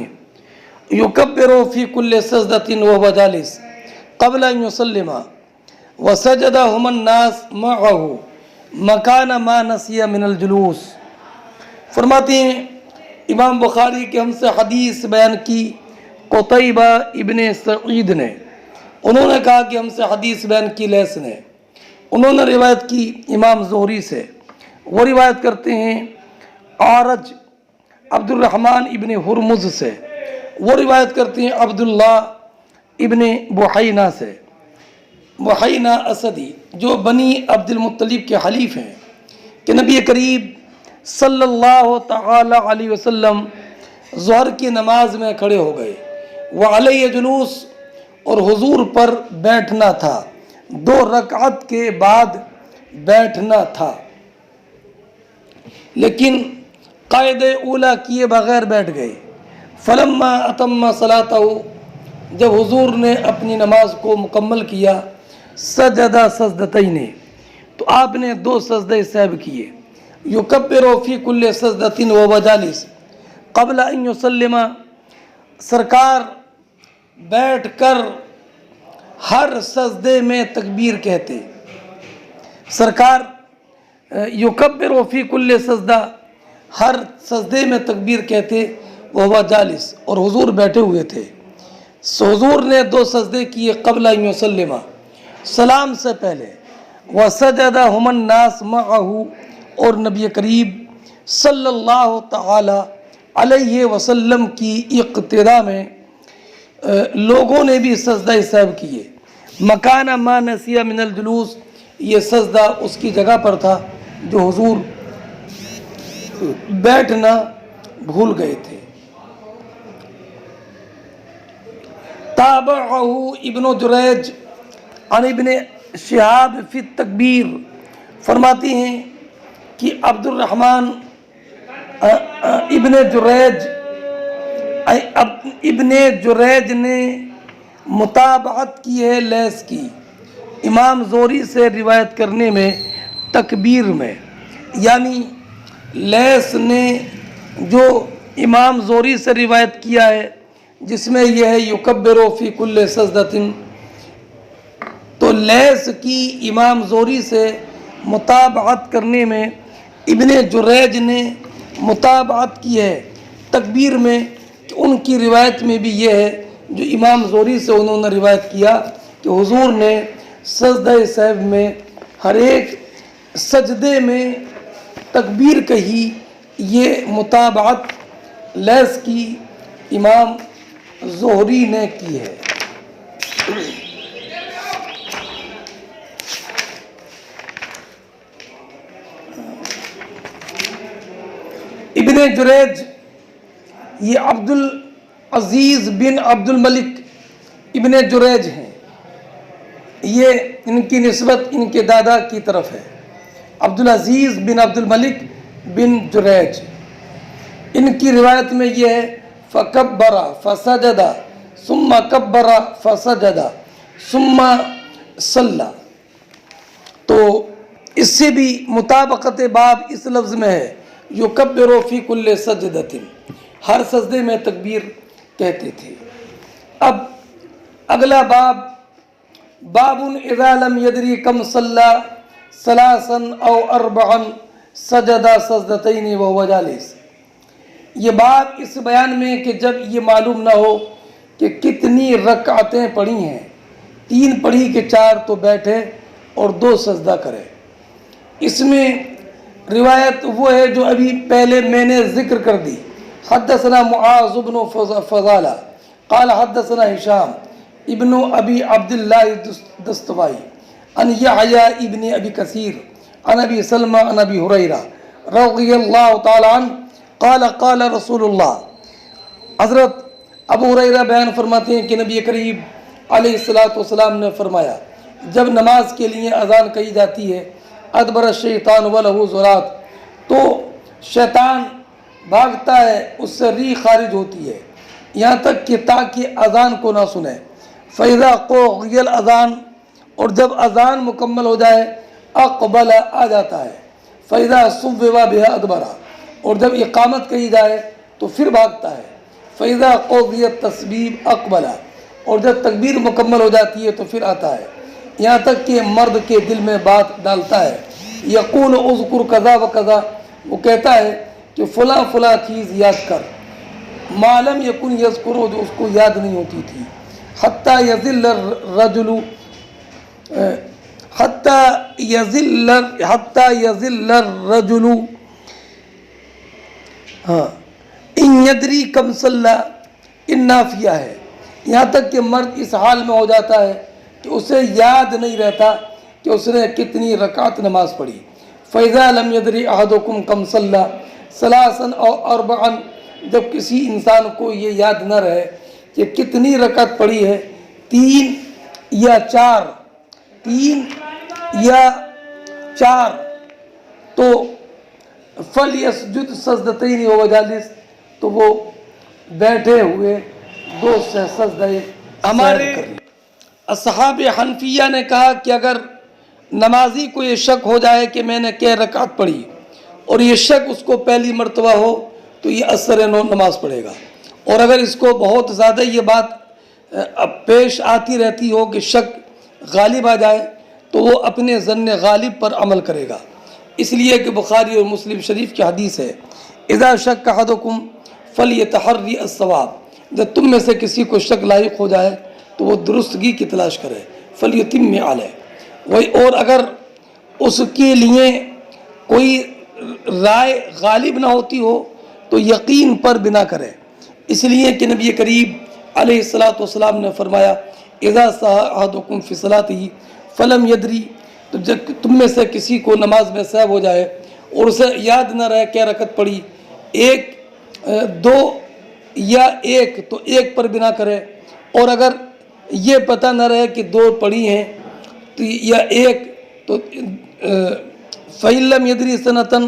يكبر في كل سجدة وهو جالس قبل أن يسلم وسجد هم الناس معه مكان ما نسي من الجلوس. فرماتے ہیں امام بخاری کہ ہم سے حدیث بیان کی قتیبہ ابن سعید نے، انہوں نے کہا کہ ہم سے حدیث بیان کی لیث نے، انہوں نے روایت کی امام زہری سے، وہ روایت کرتے ہیں عارج عبد الرحمن ابن ہرمز سے، وہ روایت کرتے ہیں عبداللہ ابن بحینہ سے، بحینہ اسدی جو بنی عبد المطلب کے حلیف ہیں، کہ نبی کریم صلی اللہ تعالی علیہ وسلم ظہر کی نماز میں کھڑے ہو گئے. وعلیہ جلوس، اور حضور پر بیٹھنا تھا، 2 رکعت کے بعد بیٹھنا تھا، لیکن قاعدہ اولیٰ کیے بغیر بیٹھ گئے. فلما اتم صلاتہ، جب حضور نے اپنی نماز کو مکمل کیا، سجدہ سجدتین، تو آپ نے 2 سجدے سہو کیے. یکبر فی کل سجدۃ وهو جالس قبل ان یسلم، سرکار بیٹھ کر ہر سجدے میں تکبیر کہتے. سرکار یکبر فی کل سجدہ، ہر سجدے میں تکبیر کہتے. وهو جالس، اور حضور بیٹھے ہوئے تھے. حضور نے 2 سجدے کیے قبل ان یسلم، سلام سے پہلے. وسجد هم الناس معه، اور نبی کریم صلی اللہ تعالی علیہ وسلم کی اقتداء میں لوگوں نے بھی سجدہ سہو کیے. مکان ما نسی من الجلوس، یہ سجدہ اس کی جگہ پر تھا جو حضور بیٹھنا بھول گئے تھے. تابعہ ابن جریج عن ابن شہاب فی التکبیر، فرماتی ہیں کہ عبد الرحمن ابن جریج نے متابعت کی ہے لیث کی امام زہری سے روایت کرنے میں تکبیر میں. یعنی لیث نے جو امام زہری سے روایت کیا ہے جس میں یہ ہے یکبر فی کل سجدۃ، تو لیث کی امام زہری سے متابعت کرنے میں ابن جریج نے متابعت کی ہے تکبیر میں، کہ ان کی روایت میں بھی یہ ہے جو امام زہری سے انہوں نے روایت کیا کہ حضور نے سجدہ سہو میں ہر ایک سجدے میں تکبیر کہی. یہ متابعت لیث کی امام زہری نے کی ہے. ابن جریج یہ عبد العزیز بن عبد الملک ابن جریج ہیں، یہ ان کی نسبت ان کے دادا کی طرف ہے، عبد العزیز بن عبد الملک بن جریج۔ ان کی روایت میں یہ ہے فکبر فسجد ثم کبر فسجد ثم صلی، تو اس سے بھی مطابقت باب اس لفظ میں ہے یکبر فی کل سجدۃ، ہر سجدے میں تکبیر کہتے تھے۔ اب اگلا باب، باب اذا لم یدری کم صلی ثلاثا او اربعا سجد سجدتین وهو جالس، یہ باب اس بیان میں کہ جب یہ معلوم نہ ہو کہ کتنی رکعتیں پڑھی ہیں، 3 پڑھی کہ 4 تو بیٹھے اور 2 سجدہ کرے۔ اس میں روایت وہ ہے جو ابھی پہلے میں نے ذکر کر دی، حدثنا معاذ بن فضالہ قال حدثنا ہشام ابن ابی عبداللہ دستوائی عن یحییٰ ابن ابی کثیر عن ابی سلمہ عن ابی ہریرہ رضی اللہ تعالی عنہ قال قال رسول اللہ، حضرت ابو ہریرہ بیان فرماتے ہیں کہ نبی کریم علیہ السلام نے فرمایا جب نماز کے لیے اذان کہی جاتی ہے ادبر الشیطان وَلَهُ ذُرَاتٌ، تو شیطان بھاگتا ہے، اس سے ریح خارج ہوتی ہے یہاں تک کہ تاکہ اذان کو نہ سنے۔ فَإِذَا قُضِيَ الْأَذَانُ، اور جب اذان مکمل ہو جائے اقبل آ جاتا ہے، فَإِذَا صُوِّبَ بِهَا أَدْبَرَ، اور جب اقامت کہی جائے تو پھر بھاگتا ہے، فَإِذَا قُضِيَ التَّسْبِيحُ أَقْبَلَ، اور جب تکبیر مکمل ہو جاتی ہے تو پھر آتا ہے، یہاں تک کہ مرد کے دل میں بات ڈالتا ہے، یقول اذکر کذا و کذا، وہ کہتا ہے کہ فلاں فلاں چیز یاد کر، معلوم یکن یذکر، جو اس کو یاد نہیں ہوتی تھی، حتی یذل الرجل ان یدری کم صلی، ان نافیہ ہے، یہاں تک کہ مرد اس حال میں ہو جاتا ہے کہ اسے یاد نہیں رہتا کہ اس نے کتنی رکعت نماز پڑھی۔ فَإِذَا لَمْ يَدْرِ أَحَدُكُمْ كَمْ صَلَّى ثَلَاثًا أَوْ أَرْبَعًا، جب کسی انسان کو یہ یاد نہ رہے کہ کتنی رکعت پڑھی ہے، 3 یا 4، 3 یا 4، تو فَلْيَسْجُدْ سَجْدَتَيْنِ وَهُوَ جَالِسٌ، تو وہ بیٹھے ہوئے 2 سجدے ہمارے اصحاب حنفیہ نے کہا کہ اگر نمازی کو یہ شک ہو جائے کہ میں نے کیا رکعت پڑھی، اور یہ شک اس کو پہلی مرتبہ ہو تو یہ اثر نو نماز پڑھے گا، اور اگر اس کو بہت زیادہ یہ بات پیش آتی رہتی ہو کہ شک غالب آ جائے تو وہ اپنے ظن غالب پر عمل کرے گا، اس لیے کہ بخاری اور مسلم شریف کی حدیث ہے اذا شک احدکم فلیتحری الصواب، جب تم میں سے کسی کو شک لاحق ہو جائے تو وہ درستگی کی تلاش کرے، فلیتم علیہ، وہی، اور اگر اس کے لیے کوئی رائے غالب نہ ہوتی ہو تو یقین پر بنا کرے، اس لیے کہ نبی کریم علیہ السلام نے فرمایا اذا سہا احدکم فی صلاتہ فلم یدری، تو جب تم میں سے کسی کو نماز میں سہو ہو جائے اور اسے یاد نہ رہے کیا رکعت پڑھی، 1، 2 یا 1، تو 1 پر بنا کرے، اور اگر یہ پتہ نہ رہے کہ 2 پڑھی ہیں تو یا 1، تو فَإِن لَمْ يَدْرِ سَنَةً،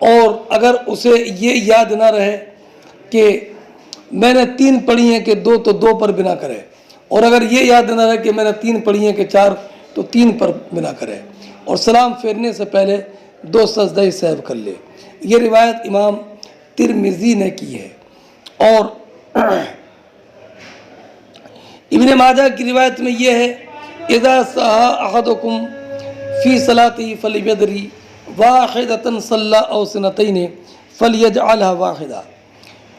اور اگر اسے یہ یاد نہ رہے کہ میں نے 3 پڑھی ہیں کہ 2، تو 2 پر بنا کرے، اور اگر یہ یاد نہ رہے کہ میں نے 3 پڑھی ہیں کہ 4، تو 3 پر بنا کرے، اور سلام پھیرنے سے پہلے 2 سجدہ سہو کر لے۔ یہ روایت امام ترمذی نے کی ہے، اور ابن ماجہ کی روایت میں یہ ہے اذا سہا احدکم فی صلاتہ فلیدری واحدۃ صلی او سنتین فلیجعلها واحدہ،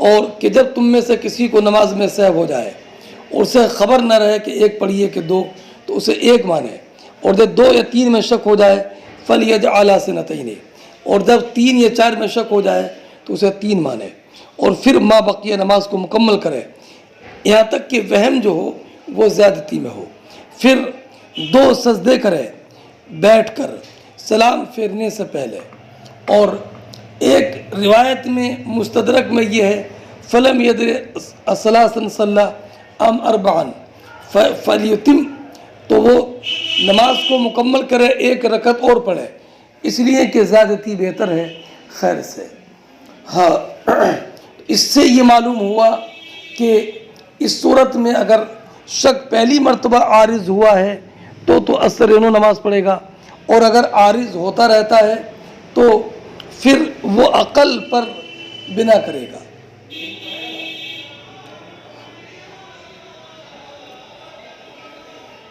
اور کہ جب تم میں سے کسی کو نماز میں سہو ہو جائے اور اسے خبر نہ رہے کہ 1 پڑھی ہے کہ 2، تو اسے 1 مانے، اور جب 2 یا 3 میں شک ہو جائے فلیجعلها سنتین، اور جب 3 یا 4 میں شک ہو جائے تو اسے 3 مانے، اور پھر ما بقیہ نماز کو مکمل کرے، یہاں تک کہ وہم جو ہو وہ زیادتی میں ہو، پھر 2 سجدے کرے بیٹھ کر سلام پھیرنے سے پہلے، اور ایک روایت میں مستدرک میں یہ ہے فلم یدر الثلاثن صلی ام اربعن فلیتم، تو وہ نماز کو مکمل کرے، ایک رکعت اور پڑھے، اس لیے کہ زیادتی بہتر ہے خیر سے۔ ہاں، اس سے یہ معلوم ہوا کہ اس صورت میں اگر شک پہلی مرتبہ عارض ہوا ہے تو اثر نماز پڑھے گا، اور اگر عارض ہوتا رہتا ہے تو پھر وہ عقل پر بنا کرے گا۔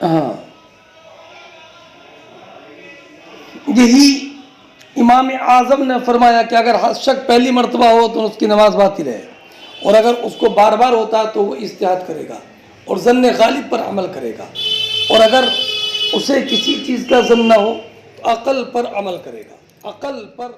ہاں، یہی امام اعظم نے فرمایا کہ اگر شک پہلی مرتبہ ہو تو اس کی نماز باطل ہے، اور اگر اس کو بار بار ہوتا تو وہ اجتہاد کرے گا اور ظن غالب پر عمل کرے گا، اور اگر اسے کسی چیز کا ظن نہ ہو تو عقل پر عمل کرے گا، عقل پر